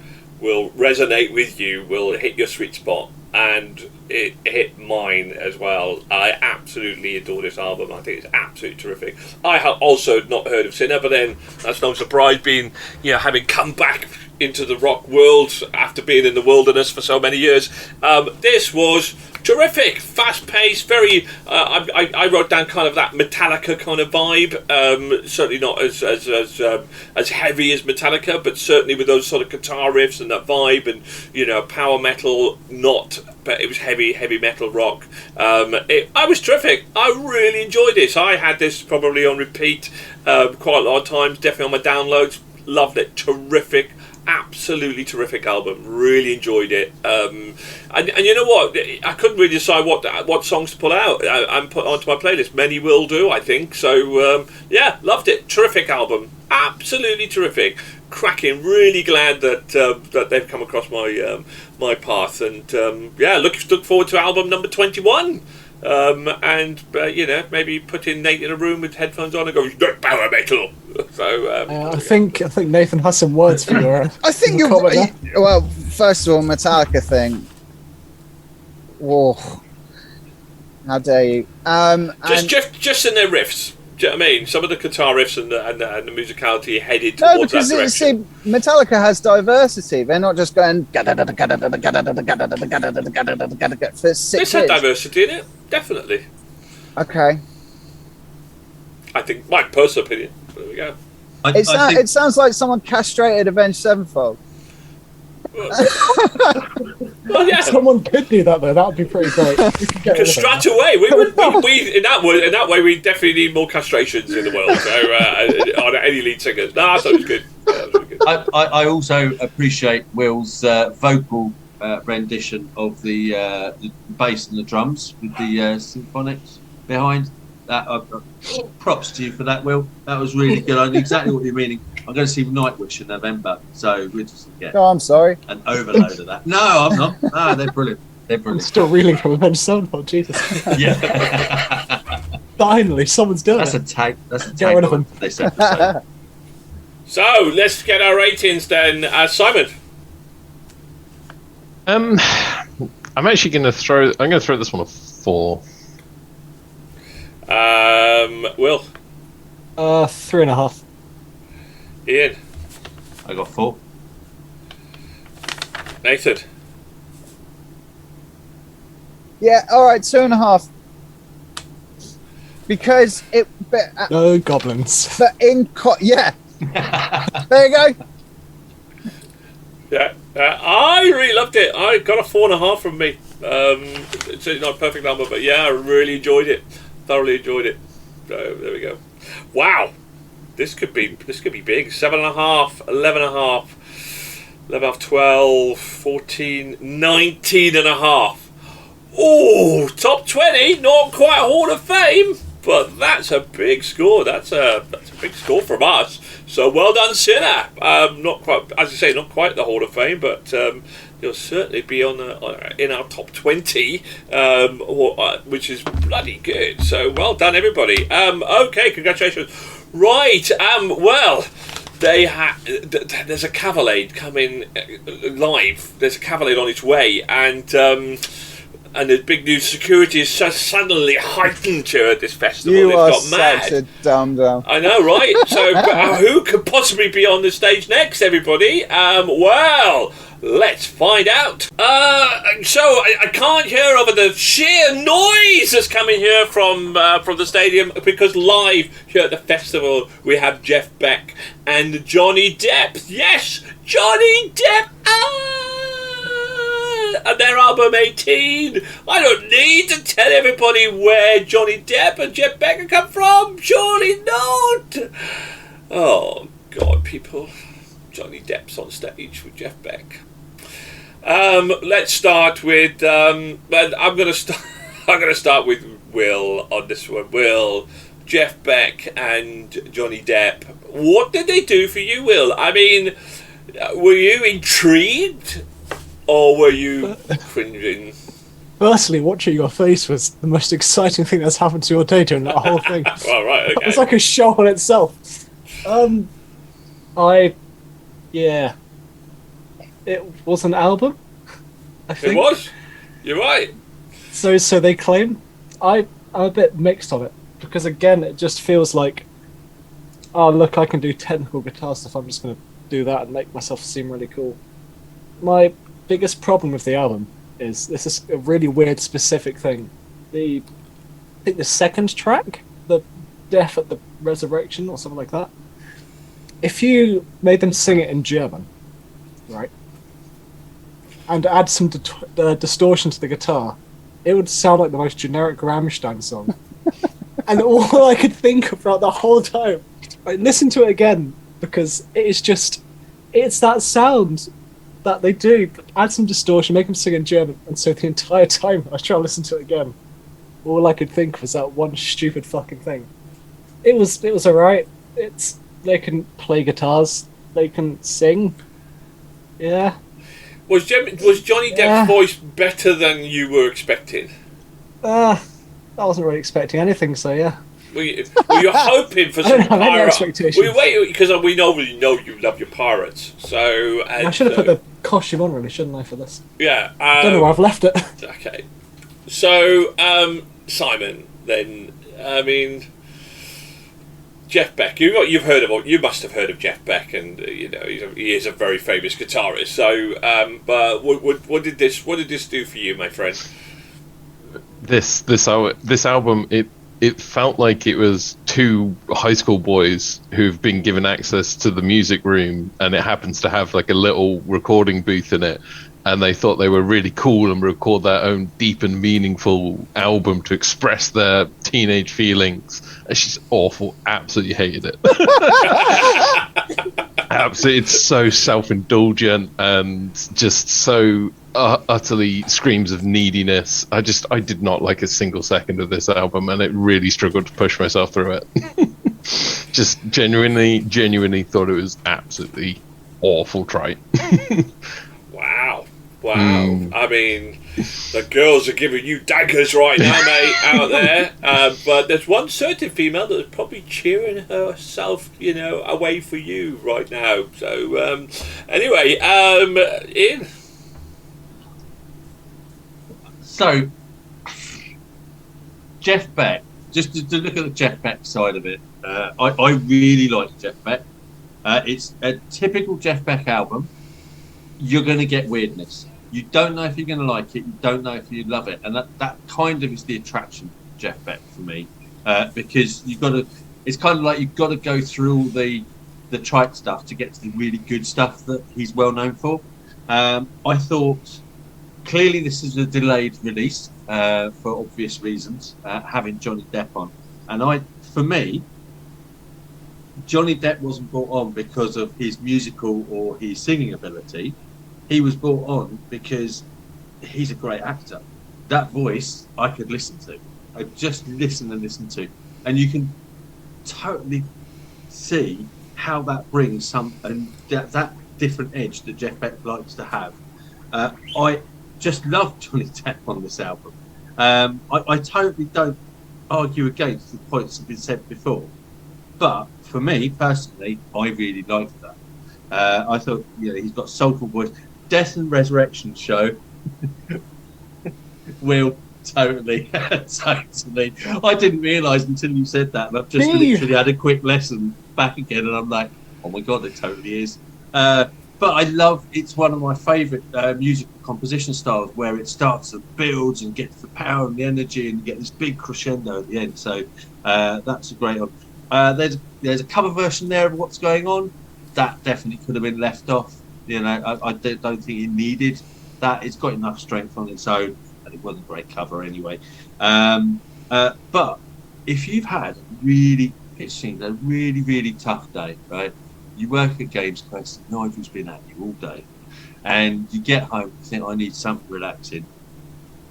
resonate with you, will hit your sweet spot, and it hit mine as well. I absolutely adore this album. I think it's absolutely terrific. I have also not heard of Sinner, but then that's no surprise, being, having come back into the rock world after being in the wilderness for so many years. This was terrific, fast-paced, very. I wrote down kind of that Metallica kind of vibe. Certainly not as heavy as Metallica, but certainly with those sort of guitar riffs and that vibe, and power metal. But it was heavy metal rock. I was terrific. I really enjoyed this. I had this probably on repeat quite a lot of times. Definitely on my downloads. Loved it. Terrific. Absolutely terrific album. Really enjoyed it. And you know what? I couldn't really decide what songs to pull out and put onto my playlist. Many will do, I think. So loved it. Terrific album. Absolutely terrific. Cracking. Really glad that they've come across my path. And look forward to album number 21. And maybe put in Nate in a room with headphones on and go, "Don't power metal." So I think Nathan has some words for your. I think well, first of all, Metallica thing. Whoa, how dare you? Just in their riffs. Do you know what I mean? Some of the guitar riffs and the musicality headed no, towards that direction. See, Metallica has diversity. They're not just going. There's had diversity in it, definitely. Okay. I think my personal opinion. There we go. It sounds like someone castrated Avenged Sevenfold. Well, yeah. Someone could do that though. That would be pretty great. Castrate away. We in that way we definitely need more castrations in the world. So on any lead singers. No, I thought it was good. Yeah, really good. I also appreciate Will's vocal rendition of the bass and the drums with the symphonics behind. Props to you for that, Will. That was really good. I know exactly what you're meaning. I'm going to see Nightwish in November, so we'll just get I'm sorry. an overload of that. No, I'm not. They're brilliant. I'm still reeling from Avenged Sevenfold. Jesus. Yeah. Finally, someone's doing That's it. a tag. That's a Get tag. rid of them. This episode. So let's get our ratings then. Simon. I'm actually going to throw. I'm going to throw this one a 4. Will. 3.5. Ian. I got 4. Nathan. Yeah, all right, 2.5. Because it. No goblins. But yeah. There you go. Yeah, I really loved it. I got a 4.5 from me. It's not a perfect number, but yeah, I really enjoyed it. Thoroughly enjoyed it. So there we go. Wow, this could be big. 7.5, 11.5, 11.5, 12, 14, 19.5. Oh, top 20. Not quite Hall of Fame, but that's a big score. That's a big score from us. So well done, Sinner. Not quite, as you say, not quite the Hall of Fame, but you'll certainly be in our top 20, which is bloody good. So well done, everybody. Okay, congratulations. Right. Well, there's a cavalcade coming live. There's a cavalcade on its way, and And the big new security is so suddenly heightened here at this festival. You are It's got mad. such a dum-dum. I know, right? So, who could possibly be on the stage next, everybody? Well, let's find out. So, I can't hear over the sheer noise that's coming here from the stadium, because live here at the festival we have Jeff Beck and Johnny Depp. Yes, Johnny Depp! And their album 18. I don't need to tell everybody where Johnny Depp and Jeff Beck come from. Surely not. Oh God, people. Johnny Depp's on stage with Jeff Beck. Let's start with. I'm going to start with Will on this one. Will, Jeff Beck and Johnny Depp. What did they do for you, Will? I mean, were you intrigued? Or were you cringing? Firstly, watching your face was the most exciting thing that's happened to your day during that whole thing. Well, right, okay. It's like a show on itself. It was an album, I think. It was? You're right. So they claim. I'm a bit mixed on it, because again, it just feels like, oh look, I can do technical guitar stuff, I'm just going to do that and make myself seem really cool. My biggest problem with the album is this is a really weird specific thing. I think the second track, the Death at the Resurrection or something like that, if you made them sing it in German, right, and add some distortion to the guitar, it would sound like the most generic Rammstein song. And all I could think about the whole time, I listened to it again, because it's that sound that they do. Add some distortion, make them sing in German, and so the entire time I was trying to listen to it again, all I could think was that one stupid fucking thing. It was alright. They can play guitars, they can sing. Yeah. Was Johnny Depp's voice better than you were expecting? I wasn't really expecting anything, so yeah. Were you hoping for some I don't have any pirate? expectations. Because we normally know you love your pirates. So I should have put the costume on, really, shouldn't I, for this? Yeah. I don't know where I've left it. Okay. So Simon, then, I mean, Jeff Beck. You must have heard of Jeff Beck, and he is a very famous guitarist. So, but what did this do for you, my friend? This album, it felt like it was two high school boys who've been given access to the music room, and it happens to have like a little recording booth in it, and they thought they were really cool and record their own deep and meaningful album to express their teenage feelings. And she's awful. Absolutely hated it. Absolutely, it's so self-indulgent and just so utterly screams of neediness. I did not like a single second of this album, and it really struggled to push myself through it. Just genuinely thought it was absolutely awful trite. Wow. I mean, the girls are giving you daggers right now, mate, out there. But there's one certain female that's probably cheering herself, away for you right now. So, anyway, Ian. So, Jeff Beck, just to look at the Jeff Beck side of it, I really like Jeff Beck. It's a typical Jeff Beck album. You're going to get weirdness. You don't know if you're going to like it. You don't know if you love it. And that kind of is the attraction of Jeff Beck for me. Because it's kind of like you've got to go through all the trite stuff to get to the really good stuff that he's well known for. I thought, clearly this is a delayed release for obvious reasons, having Johnny Depp on. And for me, Johnny Depp wasn't brought on because of his musical or his singing ability. He was brought on because he's a great actor. That voice I could listen to. I just listen to. And you can totally see how that brings that different edge that Jeff Beck likes to have. I just love Johnny Depp on this album. I totally don't argue against the points that have been said before. But for me, personally, I really liked that. I thought, he's got soulful voice. Death and Resurrection show. Will, totally. Totally. I didn't realise until you said that, and I've just literally had a quick lesson back again, and I'm like, oh my god, it totally is. But I love, it's one of my favourite musical composition styles, where it starts and builds and gets the power and the energy, and you get this big crescendo at the end. So that's a great one. There's a cover version there of What's Going On. That definitely could have been left off. You know, I don't think it needed that. It's got enough strength on its own, and it wasn't a great cover anyway. But if you've had it seems a really, really tough day, right? You work at Games Quest, Nigel's been at you all day, and you get home and think, I need something relaxing.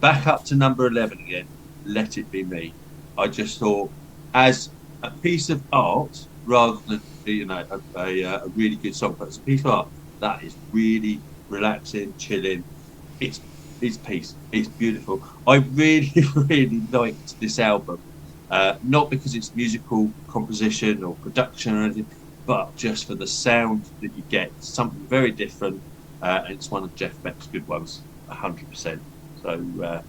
Back up to number 11 again, Let It Be Me. I just thought, as a piece of art, rather than a really good song, but as a piece of art, that is really relaxing, chilling. It's peace. It's beautiful. I really, really liked this album. Not because it's musical composition or production or anything, but just for the sound that you get. Something very different, and it's one of Jeff Beck's good ones, 100%. So,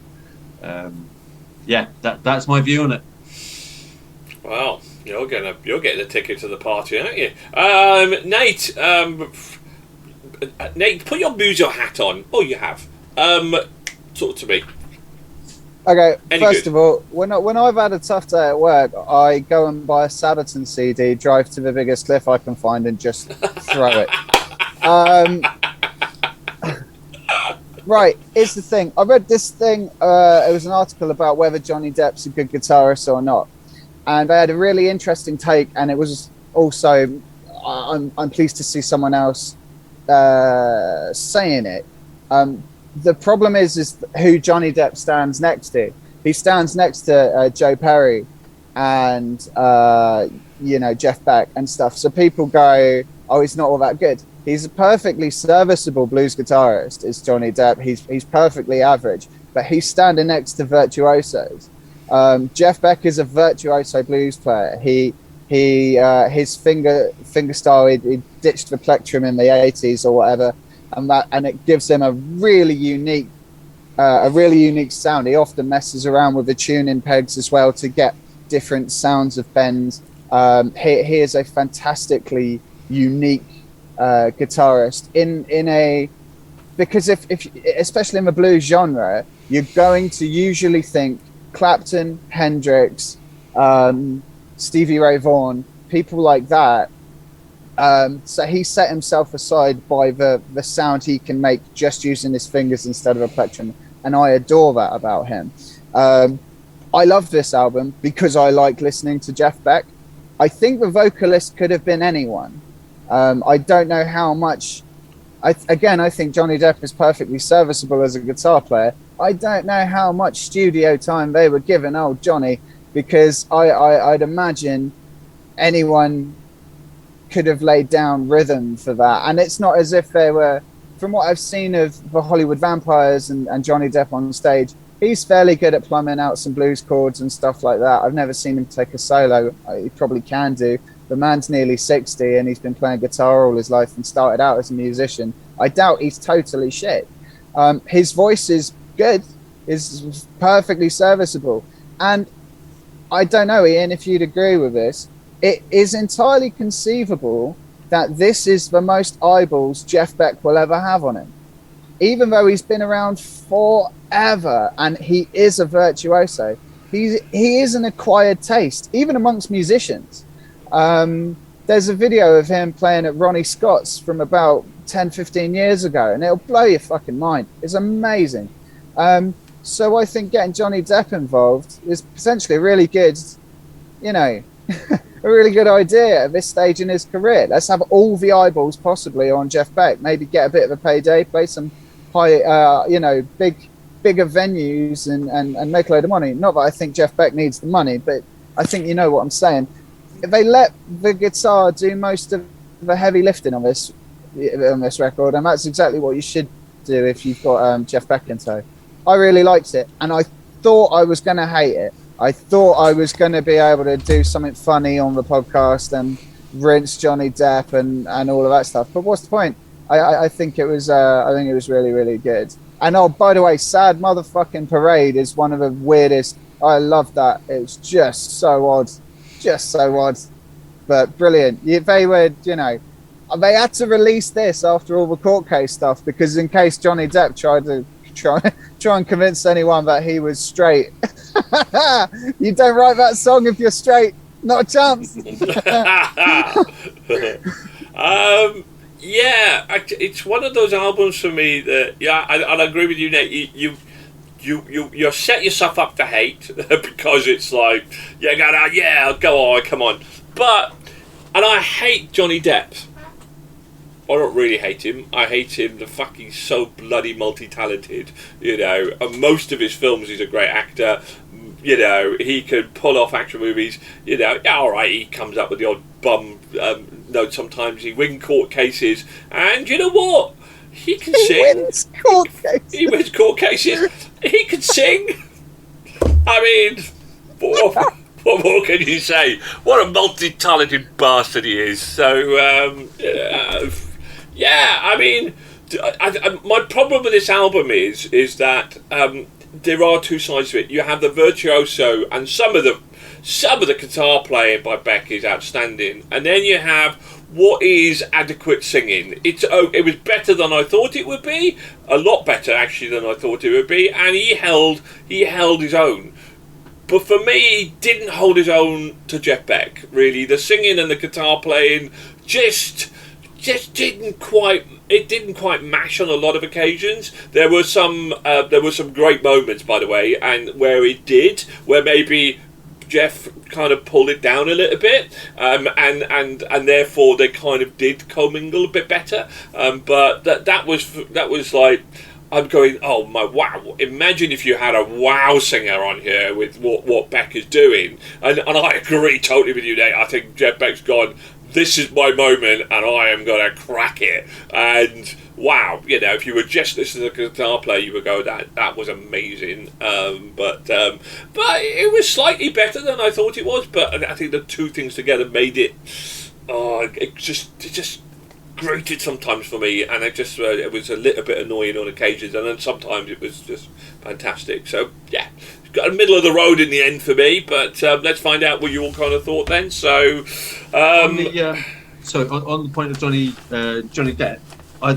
that's my view on it. Well, you're getting a ticket to the party, aren't you? Nate, Nate, put your Muso hat on. Oh, you have. Talk to me. Okay, First of all, when I've had a tough day at work, I go and buy a Sabaton CD, drive to the biggest cliff I can find, and just throw it. Right, here's the thing. I read this thing. It was an article about whether Johnny Depp's a good guitarist or not, and they had a really interesting take. And it was also, I'm pleased to see someone else saying it. The problem is who Johnny Depp stands next to. He stands next to Joe Perry and Jeff Beck and stuff. So people go, "Oh, he's not all that good." He's a perfectly serviceable blues guitarist. Is Johnny Depp? He's perfectly average, but he's standing next to virtuosos. Jeff Beck is a virtuoso blues player. His finger style. He ditched the plectrum in the 80s or whatever. And it gives him a really unique sound. He often messes around with the tuning pegs as well to get different sounds of bends. He is a fantastically unique guitarist because if especially in the blues genre, you're going to usually think Clapton, Hendrix, Stevie Ray Vaughan, people like that. So he set himself aside by the sound he can make just using his fingers instead of a plectrum, and I adore that about him. I love this album because I like listening to Jeff Beck. I think the vocalist could have been anyone. I don't know how much. I think Johnny Depp is perfectly serviceable as a guitar player. I don't know how much studio time they were given old Johnny, because I'd imagine anyone could have laid down rhythm for that. And it's not as if they were, from what I've seen of the Hollywood Vampires and Johnny Depp on stage, he's fairly good at plumbing out some blues chords and stuff like that. I've never seen him take a solo. He probably can do. The man's nearly 60 and he's been playing guitar all his life and started out as a musician. I doubt he's totally shit. His voice is good, is perfectly serviceable. And I don't know, Ian, if you'd agree with this, it is entirely conceivable that this is the most eyeballs Jeff Beck will ever have on him. Even though he's been around forever and he is a virtuoso, he is an acquired taste, even amongst musicians. There's a video of him playing at Ronnie Scott's from about 10, 15 years ago, and it'll blow your fucking mind. It's amazing. So I think getting Johnny Depp involved is potentially a really good, a really good idea at this stage in his career. Let's have all the eyeballs possibly on Jeff Beck. Maybe get a bit of a payday, play some high, bigger venues and make a load of money. Not that I think Jeff Beck needs the money, but I think you know what I'm saying. If they let the guitar do most of the heavy lifting on this record, and that's exactly what you should do if you've got Jeff Beck in tow. I really liked it, and I thought I was going to hate it. I thought I was going to be able to do something funny on the podcast and rinse Johnny Depp and all of that stuff. But what's the point? I think it was really, really good. And oh, by the way, Sad Motherfucking Parade is one of the weirdest. I love that. It's just so odd. Just so odd. But brilliant. They were, you know, they had to release this after all the court case stuff because in case Johnny Depp tried to try and convince anyone that he was straight. You don't write that song if you're straight. Not a chance. Yeah, it's one of those albums for me that, yeah, I'll agree with you, Nate. You set yourself up to hate because it's like, go on, come on. And I hate Johnny Depp. I don't really hate him. I hate him. The fucking so bloody multi-talented, you know. And most of his films, he's a great actor. You know, he can pull off action movies. You know, yeah, all right, he comes up with the odd bum note sometimes. He wins court cases. And you know what? He can sing. Wins court cases. He wins court cases. He can sing. I mean, what more can you say? What a multi-talented bastard he is. So, yeah, I mean, my problem with this album is that there are two sides to it. You have the virtuoso, and some of the guitar playing by Beck is outstanding, and then you have what is adequate singing. It was better than I thought it would be, a lot better actually than I thought it would be, and he held his own. But for me, he didn't hold his own to Jeff Beck. Really, the singing and the guitar playing just didn't quite. It didn't quite mash on a lot of occasions. There were some great moments, by the way, and where it did, where maybe Jeff kind of pulled it down a little bit, and therefore they kind of did commingle a bit better. But that was like, I'm going, oh my, wow, imagine if you had a wow singer on here with what Beck is doing. And I agree totally with you, Nate. I think Jeff Beck's gone, this is my moment and I am going to crack it. And wow, you know, if you were just listening to the guitar player, you would go, that was amazing. But it was slightly better than I thought it was. But I think the two things together made it, it just grated sometimes for me, and it was a little bit annoying on occasions, and then sometimes it was just fantastic. So yeah, it's got a middle of the road in the end for me. But let's find out what you all kind of thought then. So on the point of Johnny Depp, I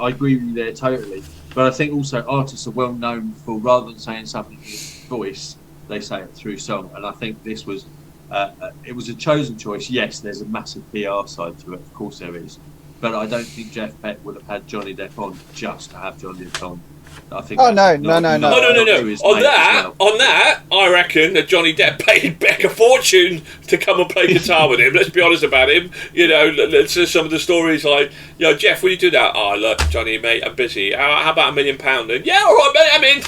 agree with you there totally. But I think also artists are well known for, rather than saying something in his voice, they say it through song, and I think this was. It was a chosen choice. Yes, there's a massive PR side to it, of course there is, but I don't think Jeff Beck would have had Johnny Depp on just to have Johnny Depp on. I think. Oh no! No. On that, I reckon that Johnny Depp paid Beck a fortune to come and play guitar with him. Let's be honest about him. You know, let's some of the stories like, you know, Jeff, will you do that? Oh, look, Johnny, mate, I'm busy. How about £1 million? And yeah, all right, mate, I'm in.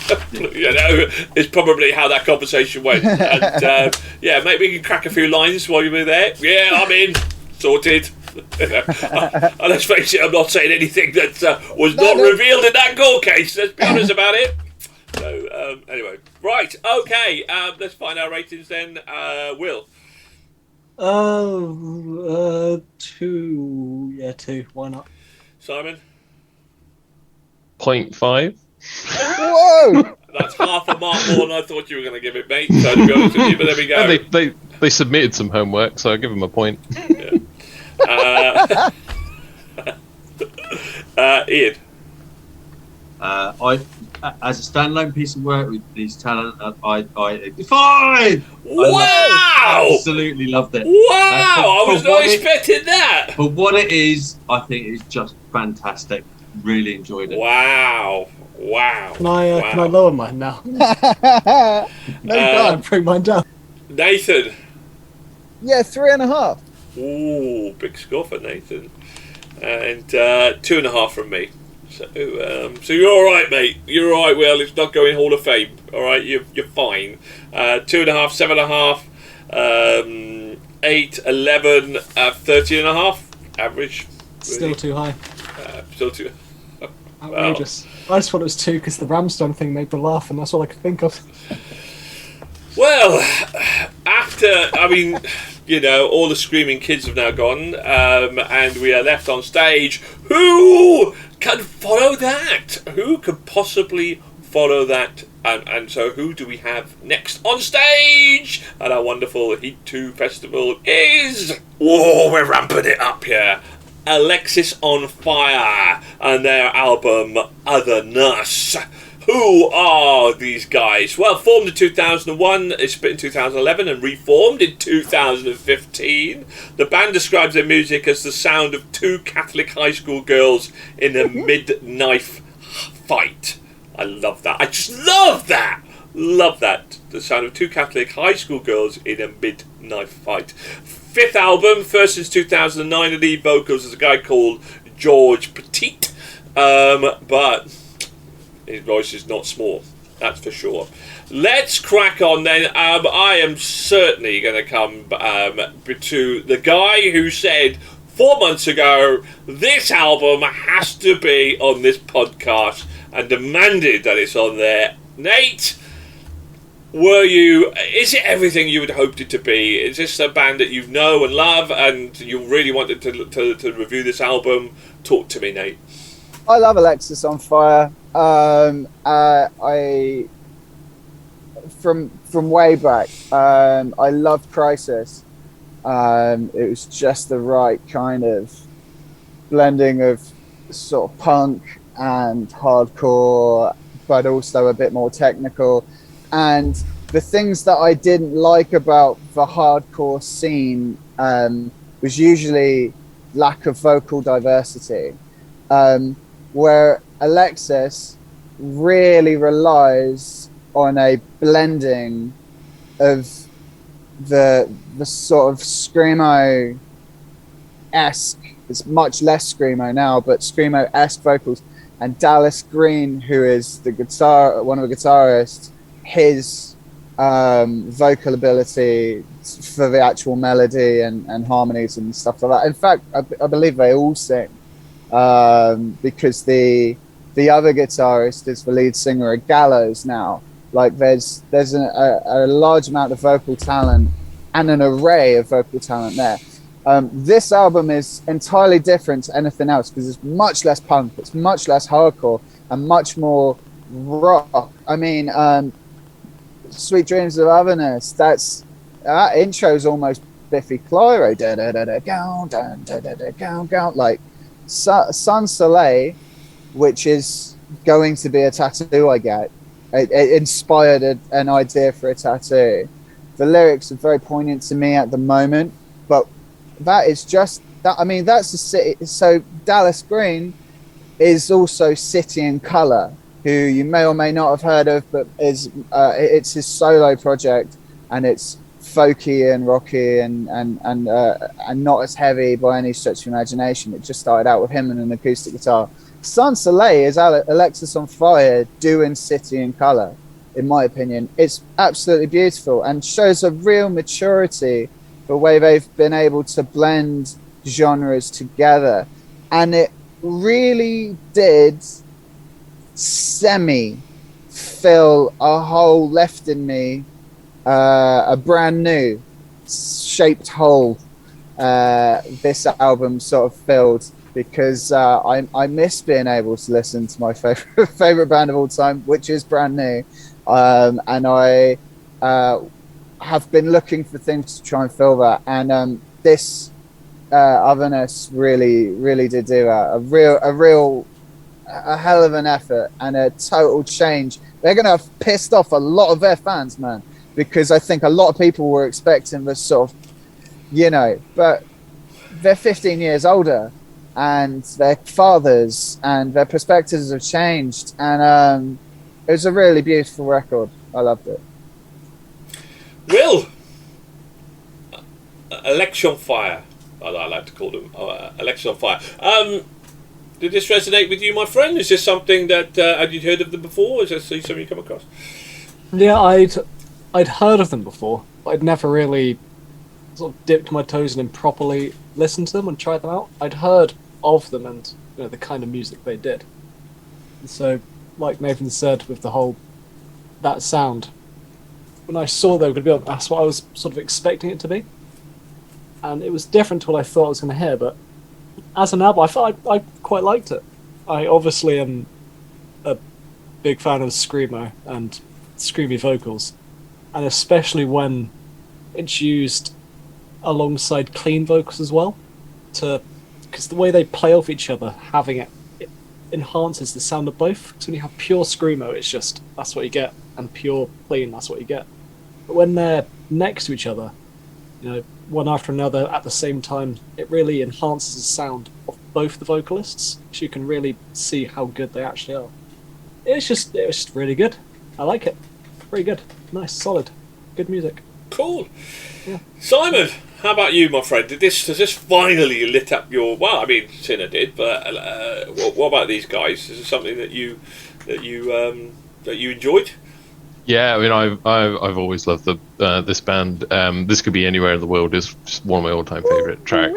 You know, it's probably how that conversation went. And yeah, maybe we can crack a few lines while you were there. Yeah, I'm in. Sorted. And let's face it, I'm not saying anything that was not revealed in that court case. Let's be honest about it. So anyway, right, okay. Let's find our ratings then. Will. 2. Yeah, 2. Why not? Simon. 0.5. Whoa! That's half a mark more than I thought you were going to give it, mate. So to be honest with you, but there we go. Yeah, they submitted some homework, so I'll give them a point. Yeah. Ian. I, as a standalone piece of work with his talent, I fine. Wow! Absolutely loved it. Wow! I was not expecting that. For what it is, I think it's just fantastic. Really enjoyed it. Wow! Can I lower mine now? No, you can't. Bring mine down. Nathan. Yeah, 3.5. Ooh, big score for Nathan. And 2.5 from me. So you're all right, mate. You're all right, Will. It's not going Hall of Fame. All right, you're fine. 2.5, 7.5, 8, 11, 13.5. Average. Really. Still too high. Still too. Outrageous. Wow. I just thought it was 2 because the Ramstone thing made me laugh, and that's all I could think of. Well, you know, all the screaming kids have now gone, and we are left on stage. Who can follow that? Who could possibly follow that? And so who do we have next on stage at our wonderful Heat 2 festival is... Whoa, we're ramping it up here. Alexisonfire and their album Otherness. Who are these guys? Well, formed in 2001, it's split in 2011 and reformed in 2015. The band describes their music as the sound of two Catholic high school girls in a mid-knife fight. I love that. I just love that! Love that. The sound of two Catholic high school girls in a mid-knife fight. Fifth album, first since 2009. The lead vocals is a guy called George Petit. But his voice is not small, that's for sure. Let's crack on then. I am certainly going to come to the guy who said 4 months ago, this album has to be on this podcast, and demanded that it's on there. Nate, is it everything you had hoped it to be? Is this a band that you know and love, and you really wanted to review this album? Talk to me, Nate. I love Alexisonfire. I from way back. I loved Crisis. It was just the right kind of blending of sort of punk and hardcore, but also a bit more technical. And the things that I didn't like about the hardcore scene was usually lack of vocal diversity. Where Alexis really relies on a blending of the sort of screamo-esque, it's much less screamo now, but screamo-esque vocals. And Dallas Green, who is one of the guitarists, his vocal ability for the actual melody and harmonies and stuff like that. In fact, I believe they all sing. Because the other guitarist is the lead singer at Gallows now. Like there's a large amount of vocal talent and an array of vocal talent there. This album is entirely different to anything else because it's much less punk, it's much less hardcore, and much more rock. I mean, Sweet Dreams of Otherness, that intro's almost Biffy Clyro, like Sun Soleil, which is going to be a tattoo I get. It inspired an idea for a tattoo. The lyrics are very poignant to me at the moment, but that is just that. I mean, that's a city. So Dallas Green is also City in Colour, who you may or may not have heard of, but it's his solo project, and it's folky and rocky and not as heavy by any stretch of imagination. It just started out with him and an acoustic guitar. Sun Soleil is Alexisonfire doing City in Colour, in my opinion. It's absolutely beautiful and shows a real maturity the way they've been able to blend genres together. And it really did fill a hole left in me, a brand new shaped hole this album sort of filled, because I miss being able to listen to my favorite band of all time, which is brand new, and I have been looking for things to try and fill that, and this Otherness really did do a hell of an effort and a total change. They're gonna have pissed off a lot of their fans, man, because I think a lot of people were expecting this sort of, but they're 15 years older and their fathers and their perspectives have changed, and it was a really beautiful record. I loved it. Will, Alexisonfire, I like to call them Alexisonfire. Did this resonate with you, my friend? Is this something that had you heard of them before? Is this something you come across? Yeah, I'd heard of them before, but I'd never really sort of dipped my toes in and properly listened to them and tried them out. I'd heard of them and the kind of music they did. And so, like Nathan said, with the whole that sound, when I saw they were going to be on, that's what I was sort of expecting it to be, and it was different to what I thought I was going to hear. But as an album, I quite liked it. I obviously am a big fan of screamo and screamy vocals, and especially when it's used alongside clean vocals as well, because the way they play off each other, having it enhances the sound of both. So when you have pure screamo, it's just that's what you get, and pure clean, that's what you get. But when they're next to each other, one after another at the same time, it really enhances the sound of both the vocalists, so you can really see how good they actually are. It was just really good. I like it. Very good. Nice, solid, good music. Cool. Yeah. Simon, how about you, my friend? Has this finally lit up your? Well, I mean, Sinner did, but what about these guys? Is it something that you enjoyed? Yeah, I mean, I've always loved this band. This Could Be Anywhere in the World is just one of my all-time favorite tracks.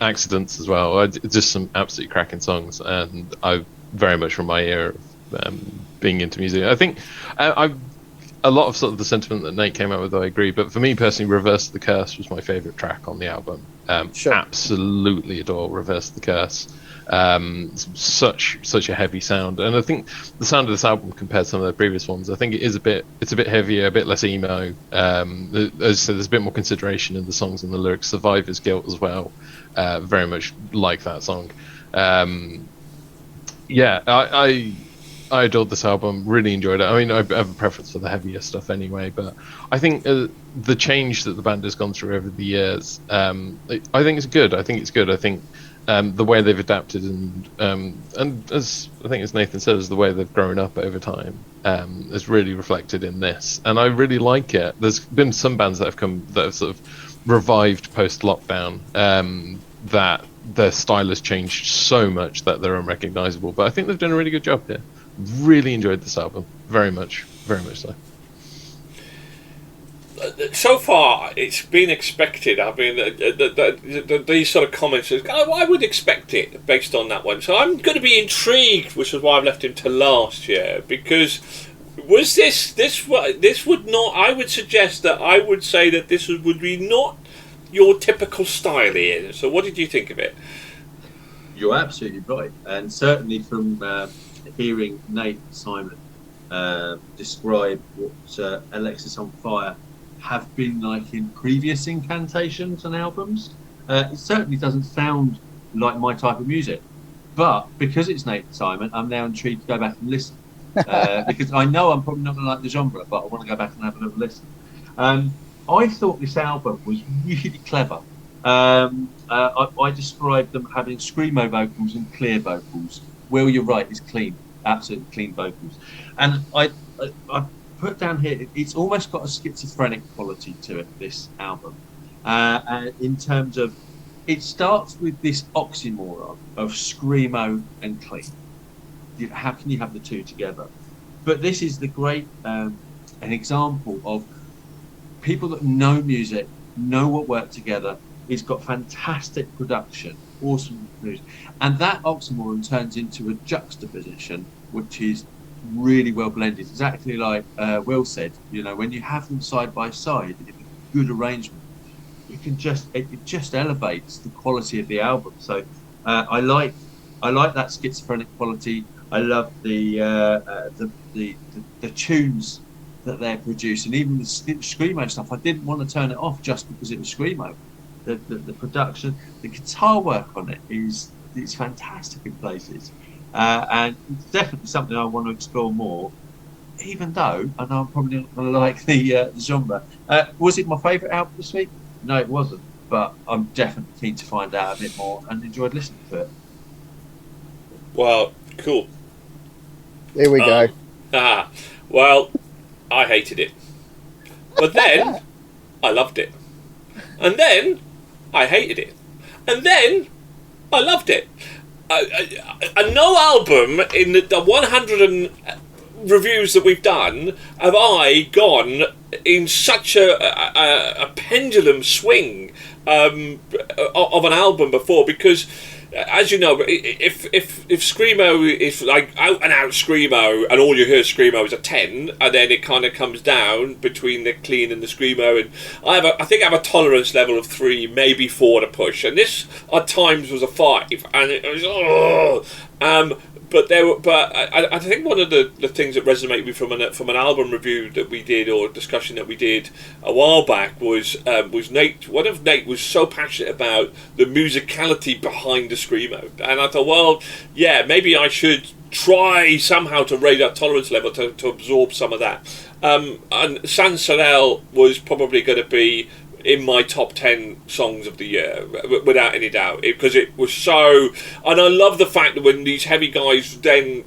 Accidents as well. Just some absolutely cracking songs, and I very much from my era of being into music. I think a lot of sort of the sentiment that Nate came out with, I agree. But for me personally, Reverse the Curse was my favorite track on the album. Sure. Absolutely adore Reverse the Curse. Such a heavy sound, and I think the sound of this album compared to some of the previous ones, I think it's a bit heavier, a bit less emo. As I said, there's a bit more consideration in the songs and the lyrics. Survivor's Guilt as well, very much like that song. I adored this album, really enjoyed it. I mean, I have a preference for the heavier stuff anyway, but I think the change that the band has gone through over the years, I think it's good. I think the way they've adapted and as I think as Nathan said, as the way they've grown up over time is really reflected in this, and I really like it. There's been some bands that have sort of revived post-lockdown that their style has changed so much that they're unrecognizable, but I think they've done a really good job here. Really enjoyed this album, very much so. So far, it's been expected. I mean, these sort of comments, I would expect it based on that one. So I'm going to be intrigued, which is why I've left him to last year, because was this would not? I would suggest that I would say that this would be not your typical style, Ian. So what did you think of it? You're absolutely right, and certainly from hearing Nate and Simon describe what Alexisonfire have been like in previous incantations and albums, it certainly doesn't sound like my type of music. But because it's Nate and Simon, I'm now intrigued to go back and listen, because I know I'm probably not going to like the genre, but I want to go back and have a little listen. I thought this album was really clever. I described them having screamo vocals and clear vocals. Well, you're right, it's clean, absolutely clean vocals. And I put down here, it's almost got a schizophrenic quality to it, this album. And in terms of, it starts with this oxymoron of screamo and clean. How can you have the two together? But this is the great an example of people that know music, know what work together. It's got fantastic production, awesome music, and that oxymoron turns into a juxtaposition, which is really well blended. Exactly like Will said, when you have them side by side in a good arrangement, it just elevates the quality of the album. So I like that schizophrenic quality. I love the tunes that they're producing, even the screamo stuff. I didn't want to turn it off just because it was screamo. The production, the guitar work on it is fantastic in places, and it's definitely something I want to explore more. Even though I know I'm probably not going to like the genre. Was it my favourite album this week? No, it wasn't. But I'm definitely keen to find out a bit more and enjoyed listening to it. Well, cool. Here we go. Well, I hated it, but then I loved it, and then I hated it, and then I loved it. No album in the 100 reviews that we've done have I gone in such a pendulum swing of an album before, because as you know, if screamo is like out and out screamo, and all you hear screamo is a 10, and then it kind of comes down between the clean and the screamo, and I think I have a tolerance level of 3, maybe 4 to push, and this at times was a 5, and it was But I think one of the things that resonated with me from an album review that we did, or discussion that we did a while back, was Nate. One of Nate was so passionate about the musicality behind the screamo, and I thought, well, yeah, maybe I should try somehow to raise that tolerance level to absorb some of that. And Sans Soleil was probably going to be in my top 10 songs of the year, without any doubt, because it was so. And I love the fact that when these heavy guys then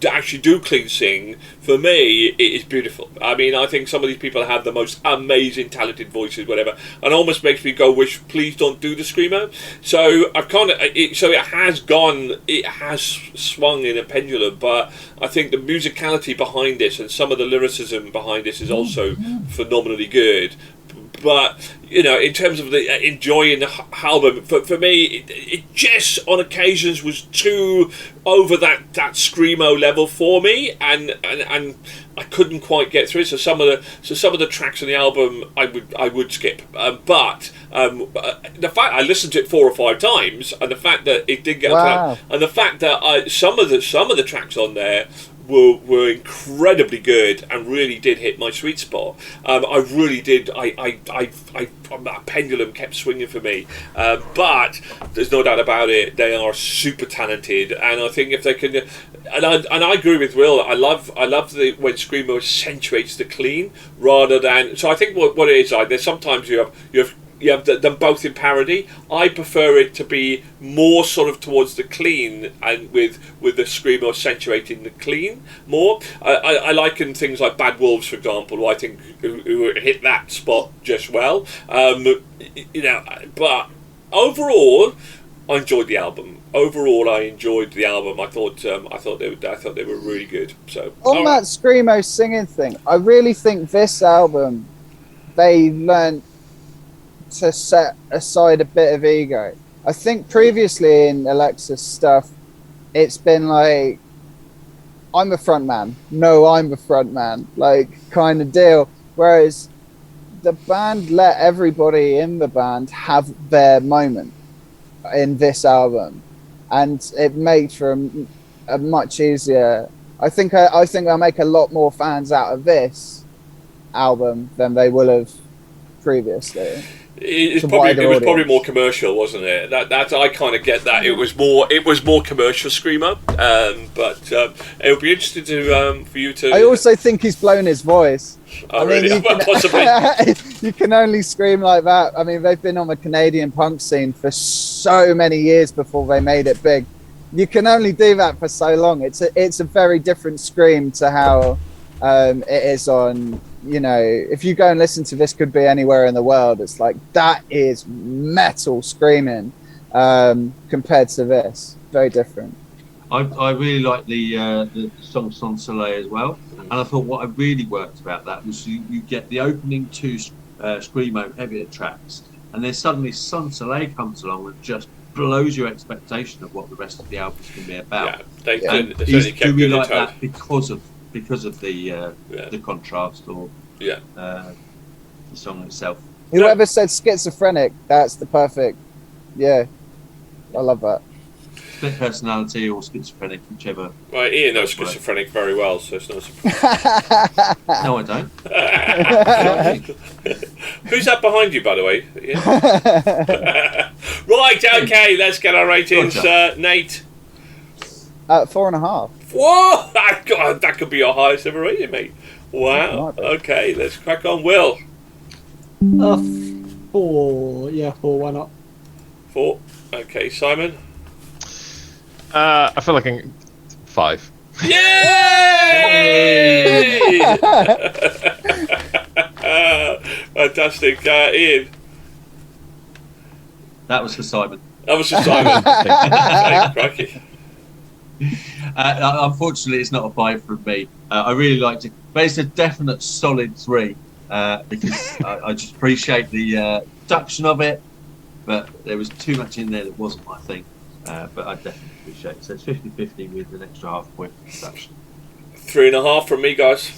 actually do clean sing, for me it is beautiful. I mean, I think some of these people have the most amazing talented voices, whatever, and almost makes me go, wish please don't do the screamo. So I've kind of it has swung in a pendulum, but I think the musicality behind this and some of the lyricism behind this is also phenomenally good. But, you know, in terms of the enjoying the album, for me, it just on occasions was too over that screamo level for me, and I couldn't quite get through it. So some of the tracks on the album I would skip. But the fact I listened to it 4 or 5 times, and the fact that it did get Wow. and the fact that some of the tracks on there were incredibly good and really did hit my sweet spot. I really did. A pendulum kept swinging for me, but there's no doubt about it. They are super talented, and I think if they can, and I agree with Will. I love when screamo accentuates the clean rather than. So I think what it is like. There's sometimes you have them both in parody. I prefer it to be more sort of towards the clean, and with the screamo accentuating the clean more. I liken things like Bad Wolves, for example, who I think who hit that spot just well. You know, but overall, I enjoyed the album. I thought they were really good. So On that screamo singing thing, I really think this album they learned to set aside a bit of ego. I think previously in Alexis stuff, it's been like, I'm the front man. No, I'm the front man. Like, kind of deal. Whereas the band let everybody in the band have their moment in this album. And it made for a much easier... I think they'll make a lot more fans out of this album than they will have previously. It was probably more commercial, wasn't it? That I kind of get that. It was more commercial screamo, but it would be interesting for you to. I also think he's blown his voice. Oh, really? Possibly. You can only scream like that. I mean, they've been on the Canadian punk scene for so many years before they made it big. You can only do that for so long. It's a very different scream to how it is on. You know, if you go and listen to This Could Be Anywhere in the World, it's like, that is metal screaming compared to this. Very different. I really like the song Sans Soleil as well. And I thought what I really worked about that was you get the opening 2 screamo heavier tracks, and then suddenly Sans Soleil comes along and just blows your expectation of what the rest of the album's going to be about. They certainly kept do we good like in that because of the contrast or the song itself. Whoever said schizophrenic, that's the perfect. Yeah, I love that. Split personality or schizophrenic, whichever. Right, Ian knows schizophrenic very well, so it's not surprising. No, I don't. Who's that behind you, by the way? Yeah. Right, okay, let's get our ratings. Nate? 4.5. Whoa! God, that could be your highest ever rating, mate. Wow. Okay, let's crack on. Will? 4. Yeah, 4. Why not? 4. Okay, Simon? I feel like 5. Yay! Fantastic. Ian? That was for Simon. That was for Simon. Thanks, Cracky. Unfortunately, it's not a 5 from me. I really liked it, but it's a definite solid 3 because I just appreciate the production of it, but there was too much in there that wasn't my thing. but I definitely appreciate it. So it's 50-50 with an extra half point for production. 3.5 from me, guys.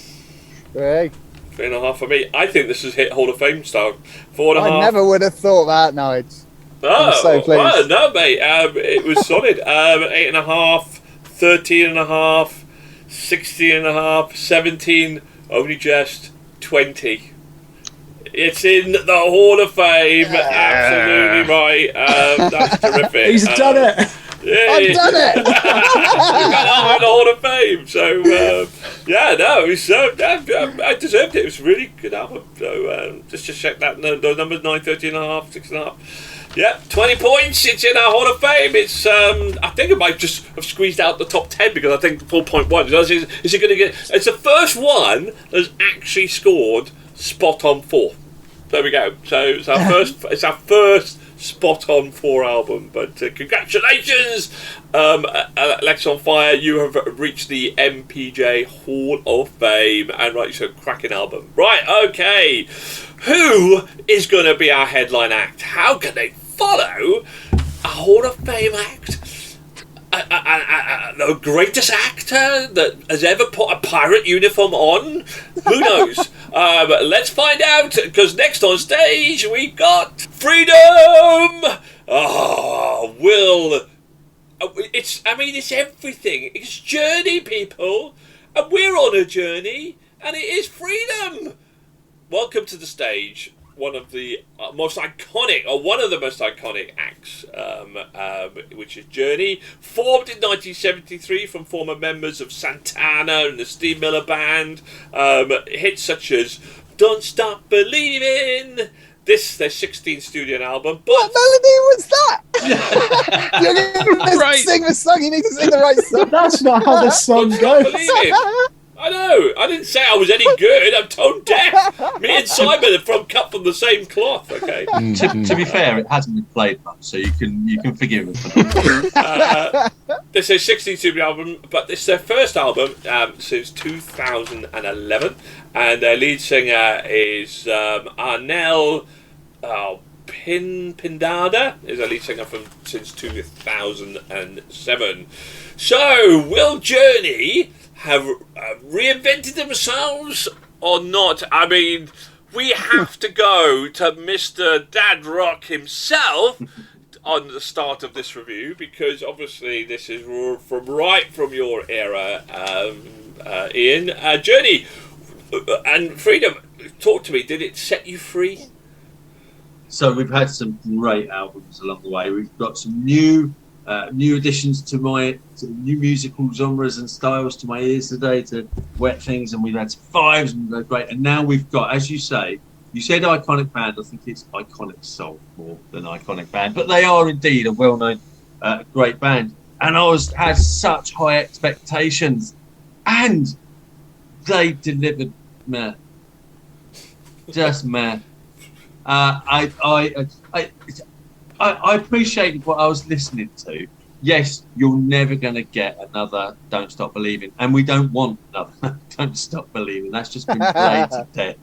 Hey, 3.5 for me. I think this is hit Hall of Fame style. 4.5. I never would have thought that, Nige. Oh, I'm so pleased. well, no, mate. It was solid. 8.5, 13.5, 16.5, 17. Only just 20. It's in the Hall of Fame. Yeah. Absolutely right. That's terrific. He's done it. Yeah, I've done it. You got in the Hall of Fame. So yeah, no, it was, I deserved it. It was a really good album. So just to check that those numbers: 9, 13.5, 6.5. Yeah, 20 points. It's in our Hall of Fame. It's I think it might just have squeezed out the top 10 because I think 4.1. Is it going to get? It's the first one that's actually scored spot on 4. There we go. So it's our first. It's our first spot on 4 album. But congratulations, Alexisonfire. You have reached the MPJ Hall of Fame, and right, so cracking album. Right, okay. Who is going to be our headline act? How can they follow a Hall of Fame act? The greatest actor that has ever put a pirate uniform on? Who knows? Let's find out, because next on stage we got Freedom! Oh, Will. It's everything. It's journey, people. And we're on a journey, and it is freedom. Welcome to the stage, one of the most iconic acts, which is Journey, formed in 1973 from former members of Santana and the Steve Miller Band. Hits such as Don't Stop Believing, their 16th studio album. But What melody was that? You're going to Right. sing the song. You need to sing the right song. That's not how this song Don't Stop goes. Believing. I know. I didn't say I was any good. I'm tone deaf. Me and Simon are cut from the same cloth. Okay. To be fair, it hasn't been played much, so you can forgive us for that. This is 16th studio album, but this is their first album since 2011, and their lead singer is Arnel Pindada, is a lead singer since 2007. So, will Journey have reinvented themselves or not? I mean, we have to go to Mr. Dad Rock himself on the start of this review, because obviously this is from your era, Ian. Journey and Freedom, talk to me. Did it set you free? So we've had some great albums along the way. We've got some new additions to new musical genres and styles to my ears today, to Wet Things, and we've had some fives, and they're great. And now we've got, as you say, you said iconic band. I think it's iconic soul more than iconic band, but they are indeed a well-known, great band. And I had such high expectations, and they delivered meh, just meh. I appreciated what I was listening to. Yes, you're never going to get another Don't Stop Believing, and we don't want another Don't Stop Believing. That's just been played to death.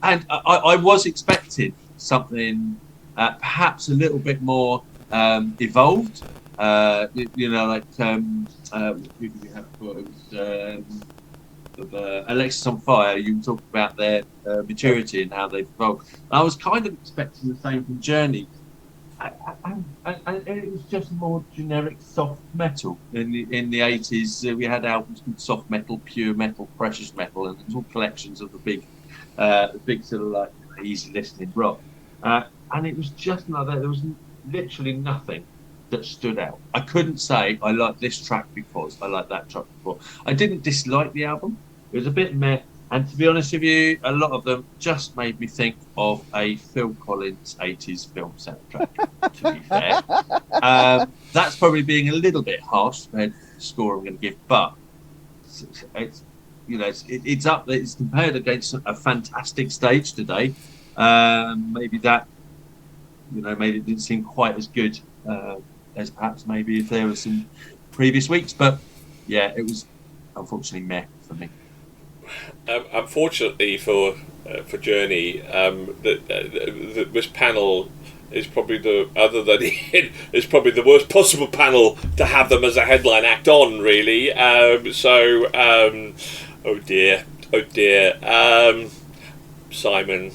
And I was expecting something perhaps a little bit more evolved. Like who did we have before? It was Alexisonfire. You talked about their maturity and how they've evolved. I was kind of expecting the same from Journey. And it was just more generic soft metal. In the 80s, we had albums called Soft Metal, Pure Metal, Precious Metal, and it was all collections of the big sort of like easy listening rock. And it was just another. There was literally nothing that stood out. I couldn't say I like this track because I like that track before. I didn't dislike the album. It was a bit meh. And to be honest with you, a lot of them just made me think of a Phil Collins 80s film soundtrack, to be fair. That's probably being a little bit harsh compared to the score I'm going to give, but it's up there. It's compared against a fantastic stage today. Maybe that, maybe it didn't seem quite as good as perhaps maybe if there were some previous weeks. But yeah, it was unfortunately meh for me. Unfortunately for Journey, this panel is probably it's probably the worst possible panel to have them as a headline act on, really. Oh dear. Simon,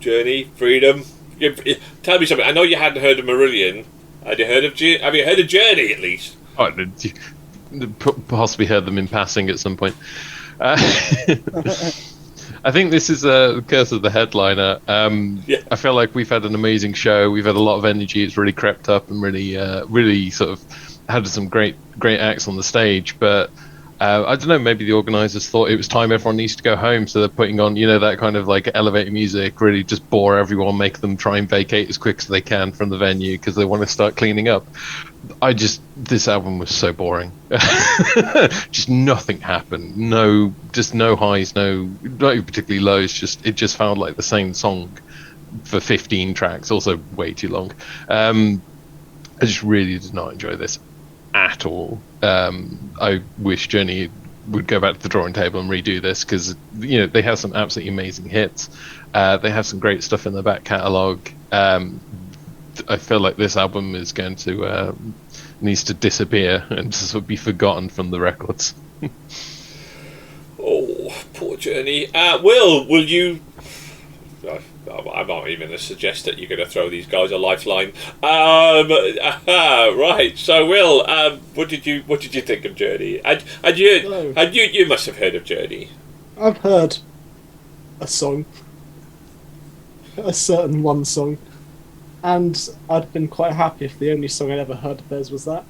Journey, Freedom. Tell me something. I know you hadn't heard of Marillion. Have you heard of Journey at least? Oh, possibly heard them in passing at some point. I think this is a curse of the headliner. I feel like we've had an amazing show. We've had a lot of energy. It's really crept up and really sort of had some great acts on the stage. But I don't know, maybe the organisers thought it was time everyone needs to go home, so they're putting on, that kind of like elevator music, really just bore everyone, make them try and vacate as quick as they can from the venue because they want to start cleaning up. This album was so boring. Just nothing happened. No highs, not even particularly lows. It just felt like the same song for 15 tracks, also way too long. I just really did not enjoy this at all. I wish Journey would go back to the drawing table and redo this, because they have some absolutely amazing hits. They have some great stuff in their back catalogue. I feel like this album is going to needs to disappear and just be forgotten from the records. Oh, poor Journey. Will you? I'm not even going to suggest that you're going to throw these guys a lifeline. Right. So, Will, what did you think of Journey? You must have heard of Journey. I've heard a song, a certain one song, and I'd been quite happy if the only song I'd ever heard of theirs was that.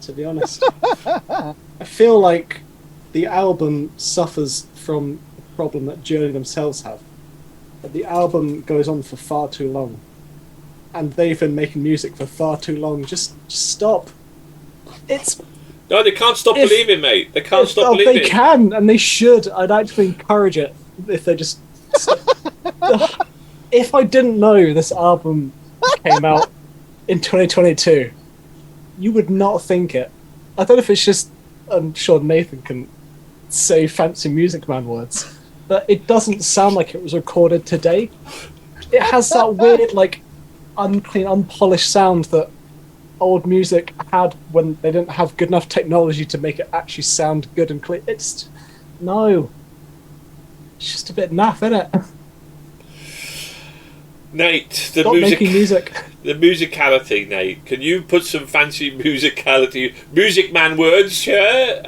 To be honest, I feel like the album suffers from a problem that Journey themselves have. But the album goes on for far too long, and they've been making music for far too long. Just stop. No, they can't stop believing, mate. They can't stop believing. They can, and they should. I'd actually encourage it if they just. If I didn't know this album came out in 2022, you would not think it. I don't know if it's just. I'm sure Nathan can say fancy Music Man words. But it doesn't sound like it was recorded today. It has that weird, like, unclean, unpolished sound that old music had when they didn't have good enough technology to make it actually sound good and clean. It's just a bit naff, isn't it? Nate, Stop making music. The musicality, Nate. Can you put some fancy musicality, Music Man words here?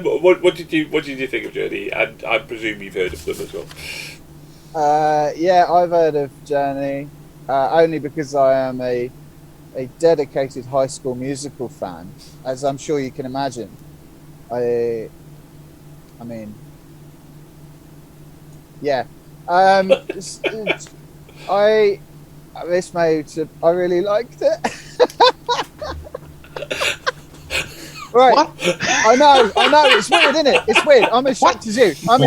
What did you think of Journey? And I presume you've heard of them as well. Yeah, I've heard of Journey, only because I am a dedicated High School Musical fan, as I'm sure you can imagine. I mean, yeah. I really liked it. Right. What? I know, it's weird, isn't it? It's weird. I'm as shocked as you. I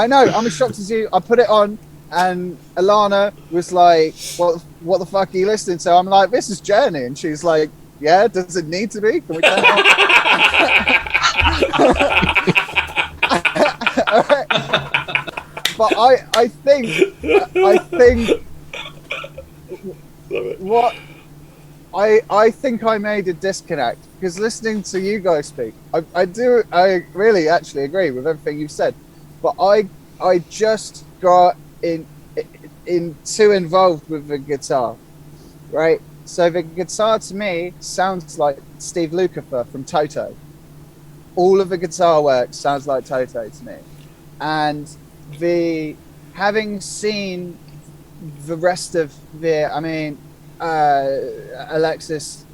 know, I'm as shocked as you. I put it on and Alana was like, what the fuck are you listening to? I'm like, this is Journey, and she's like, yeah, does it need to be? Can we turn it on? Right. But I think what I think I made a disconnect, because listening to you guys speak, I really actually agree with everything you've said, but I just got in too involved with the guitar, right? So the guitar to me sounds like Steve Lukather from Toto. All of the guitar work sounds like Toto to me, and having seen the rest of Alexis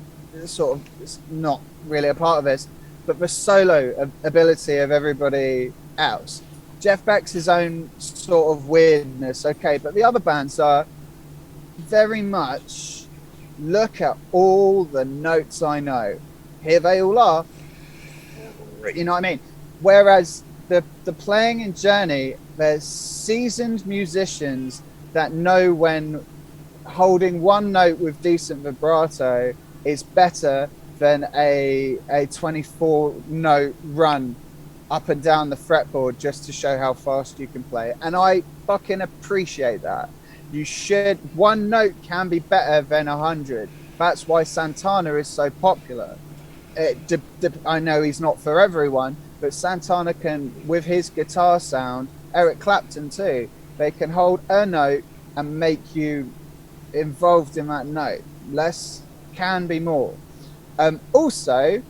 sort of is not really a part of this, but the solo ability of everybody else. Jeff Beck's his own sort of weirdness, okay, but the other bands are very much, look at all the notes I know. Here they all are. You know what I mean? Whereas the playing in Journey, there's seasoned musicians that know when holding one note with decent vibrato is better than a 24 note run up and down the fretboard just to show how fast you can play. And I fucking appreciate that. one note can be better than 100. That's why Santana is so popular. I know he's not for everyone, but Santana can, with his guitar sound, Eric Clapton too, they can hold a note and make you involved in that note. Less can be more. Also,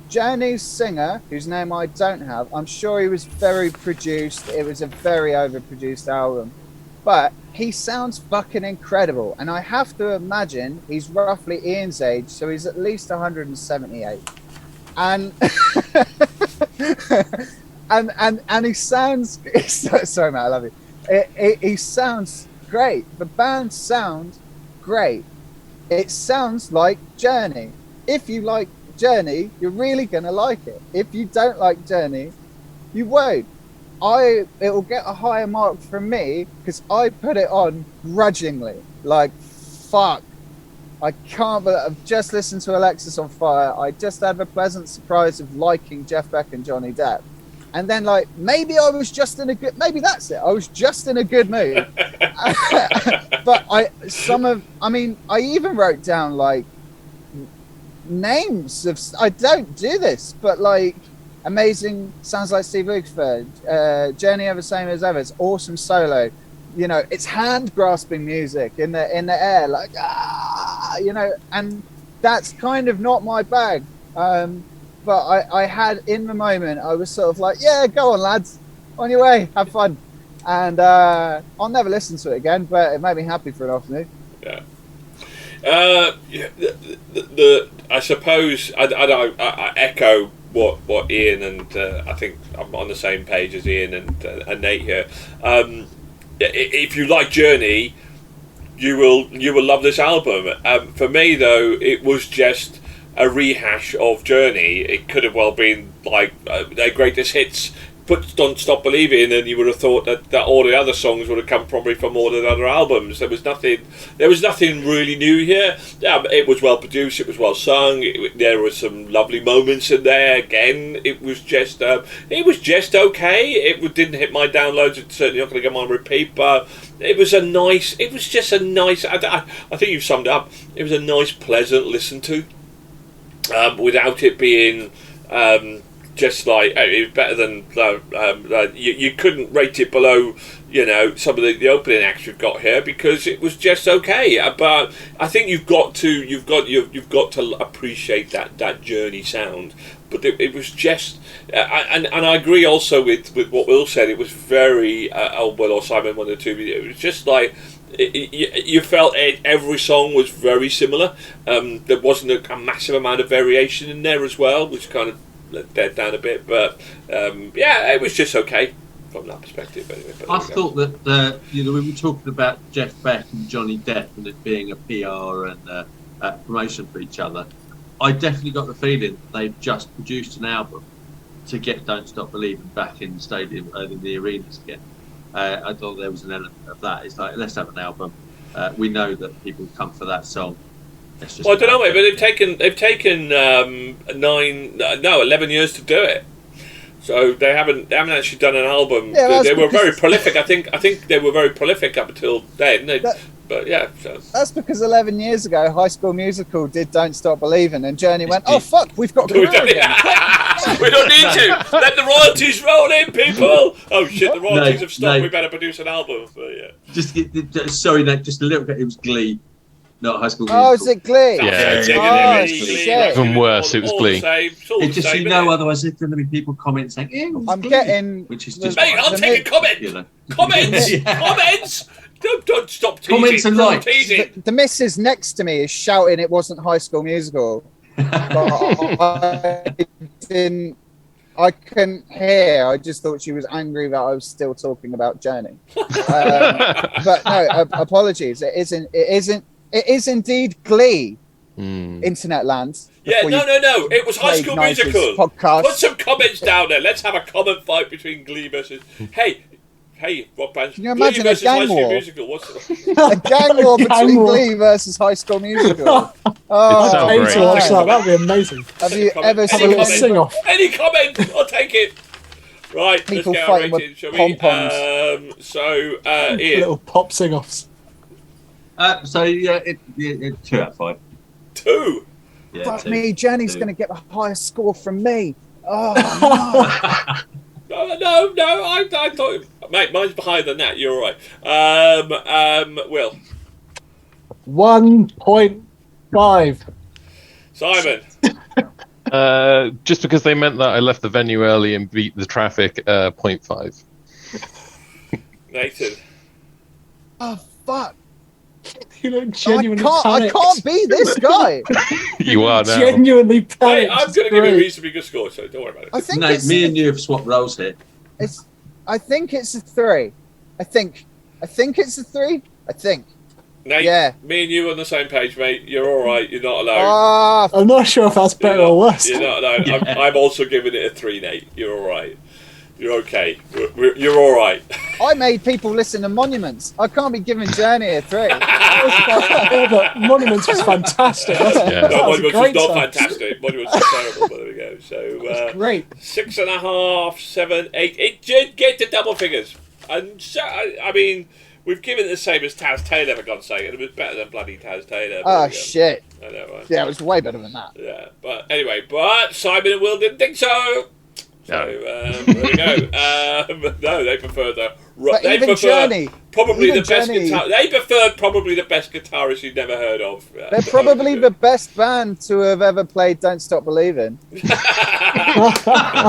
Journey's singer, whose name I don't have, I'm sure he was very produced. It was a very overproduced album. But he sounds fucking incredible. And I have to imagine he's roughly Ian's age, so he's at least 178. And and he sounds... Sorry, mate, I love you. He sounds great. The band sounds great. It sounds like Journey. If you like Journey, you're really going to like it. If you don't like Journey, you won't. It will get a higher mark from me because I put it on grudgingly. Like, fuck. I can't believe I've just listened to Alexisonfire. I just had the pleasant surprise of liking Jeff Beck and Johnny Depp. And then, like, maybe I was just in a good... Maybe that's it. I was just in a good mood. But I even wrote down, like, names of... I don't do this, but, like, amazing, sounds like Steve Lukather. Journey Ever Same As Ever. It's awesome solo. You know, it's hand-grasping music in the air, like, and that's kind of not my bag. But I had, in the moment, I was sort of like, yeah, go on, lads. On your way. Have fun. And I'll never listen to it again, but it made me happy for an afternoon. Yeah. I suppose I echo what Ian and I think I'm on the same page as Ian and Nate here. If you like Journey, you will love this album. For me, though, it was just a rehash of Journey. It could have well been like their greatest hits. Put Don't Stop Believing, and you would have thought that all the other songs would have come probably from all the other albums. There was nothing really new here. It was well produced, it was well sung. There were some lovely moments in there. Again, it was just okay. It didn't hit my downloads. It's certainly not going to go on repeat, but it was just a nice. I think you've summed it up. It was a nice, pleasant listen to, without it being. Just like it was better than you couldn't rate it below, some of the opening acts you've got here because it was just okay. But I think you've got to appreciate that Journey sound. But it was just, and I agree also with what Will said. It was very Will or Simon, one or two. It was just like. You felt every song was very similar. There wasn't a massive amount of variation in there as well, which kind of dead down a bit, but it was just okay from that perspective. Anyway, I thought that we were talking about Jeff Beck and Johnny Depp and it being a PR and promotion for each other. I definitely got the feeling they've just produced an album to get Don't Stop Believing back in the stadium, in the arenas again. I thought there was an element of that. It's like, let's have an album. We know that people come for that song. Well, I don't know, mate, but they've taken 11 years to do it. So they haven't actually done an album. Yeah, they were very prolific. I think they were very prolific up until then. But yeah, so. That's because 11 years ago, High School Musical did "Don't Stop Believing," and Journey went, "Oh fuck, we've got to go again." We don't need to. Let the royalties roll in, people. Oh shit, the royalties have stopped. We better produce an album. But yeah. Sorry, just a little bit. It was Glee. Not High School Musical. Oh, is it Glee? Yeah. Shit. Even worse, it was Glee. It's just otherwise there's going to be people commenting saying, I'm getting... Which is just... Mate, I'll take a comment! Comments! Comments! Don't stop teasing. Comments and likes. The missus next to me is shouting it wasn't High School Musical. But I couldn't hear. I just thought she was angry that I was still talking about Journey. But no, apologies. It is indeed Glee. Internet land. Yeah, no. It was High School Musical. Podcast. Put some comments down there. Let's have a comment fight between Glee versus. Hey, rock bands. Can you imagine a gang war? A gang war between Glee versus High School Musical. I hate to watch that. That'd be amazing. Have you ever seen a sing off? Any comment? I'll take it. Right, people let's get fighting our rating, with pom-poms. Ian. Little pop sing offs. So yeah, 2 out of 5. 2. Yeah, Fuck 2. me, Jenny's 2. going to get the highest score from me. Oh, No, I thought, mate, mine's higher than that. You're all right. Will, 1.5. Simon, Just because they meant that I left the venue early and beat the traffic, 0.5. Nathan. oh fuck. You look genuinely I panicked. can't be this guy. You are now. Genuinely Hey, panicked. I'm going to give you a reasonably good score, so don't worry about it. I think No, it's, me and you have swapped roles here. I think it's a 3. I think it's a 3. I think. Nate, Yeah. me and you are on the same page, mate. You're all right. You're not alone. Ah, I'm not sure if that's better or worse. You're not alone. I'm also giving it a 3, Nate. You're all right. You're okay. You're all right. I made people listen to Monuments. I can't be giving Journey a 3. Yeah, but Monuments was fantastic. Yeah. That No, was a Monuments was great not song. fantastic. Monuments was terrible, but there we go. So, Great. 6.5, 7, 8. It did get to double figures. And so, I mean, we've given it the same as Taz Taylor, for God's sake, and it was better than bloody Taz Taylor. Oh, shit. I know, right? Yeah, it was way better than that. Yeah, but anyway, Simon and Will didn't think so. So there we go. No, they prefer the. But They even prefer Journey, probably even the best Journey- guitar. They preferred probably the best guitarist you've never heard of. they're probably the best band to have ever played Don't Stop Believing.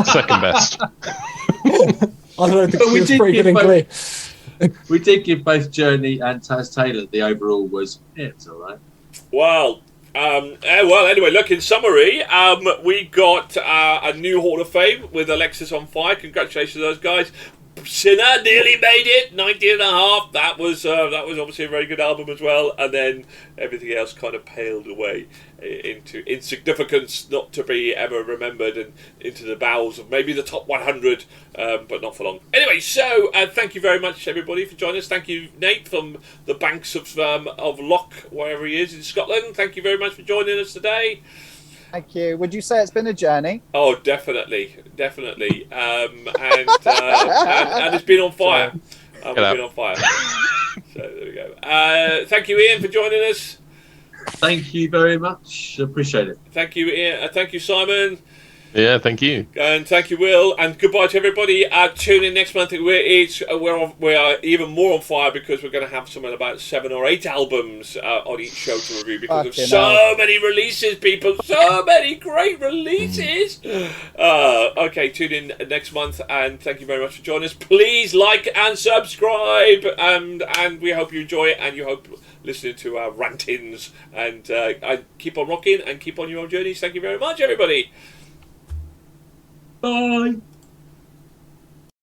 Second best. I don't know, the But we was did pretty give good in Glee. We did give both Journey and Taz Taylor. The overall was it's all right. Well, anyway, look, in summary, we got a new Hall of Fame with Alexisonfire. Congratulations to those guys. Sinner nearly made it, 19.5. That was obviously a very good album as well. And then everything else kind of paled away into insignificance, not to be ever remembered, and into the bowels of maybe the top 100, but not for long. Anyway, so thank you very much, everybody, for joining us. Thank you, Nate, from the banks of Loch, wherever he is in Scotland. Thank you very much for joining us today. Thank you. Would you say it's been a journey? Oh, definitely. And it's been on fire. It's been on fire. So there we go. Thank you, Ian, for joining us. Thank you very much. Appreciate it. Thank you, Ian. Thank you, Simon. Yeah, thank you. And thank you, Will. And goodbye to everybody. Tune in next month. We are even more on fire because we're going to have something about 7 or 8 albums on each show to review because of so many releases, people. So many great releases. Okay, tune in next month. And thank you very much for joining us. Please like and subscribe. And we hope you enjoy it. And you hope listening to our rantings. And keep on rocking and keep on your own journeys. Thank you very much, everybody. Bye.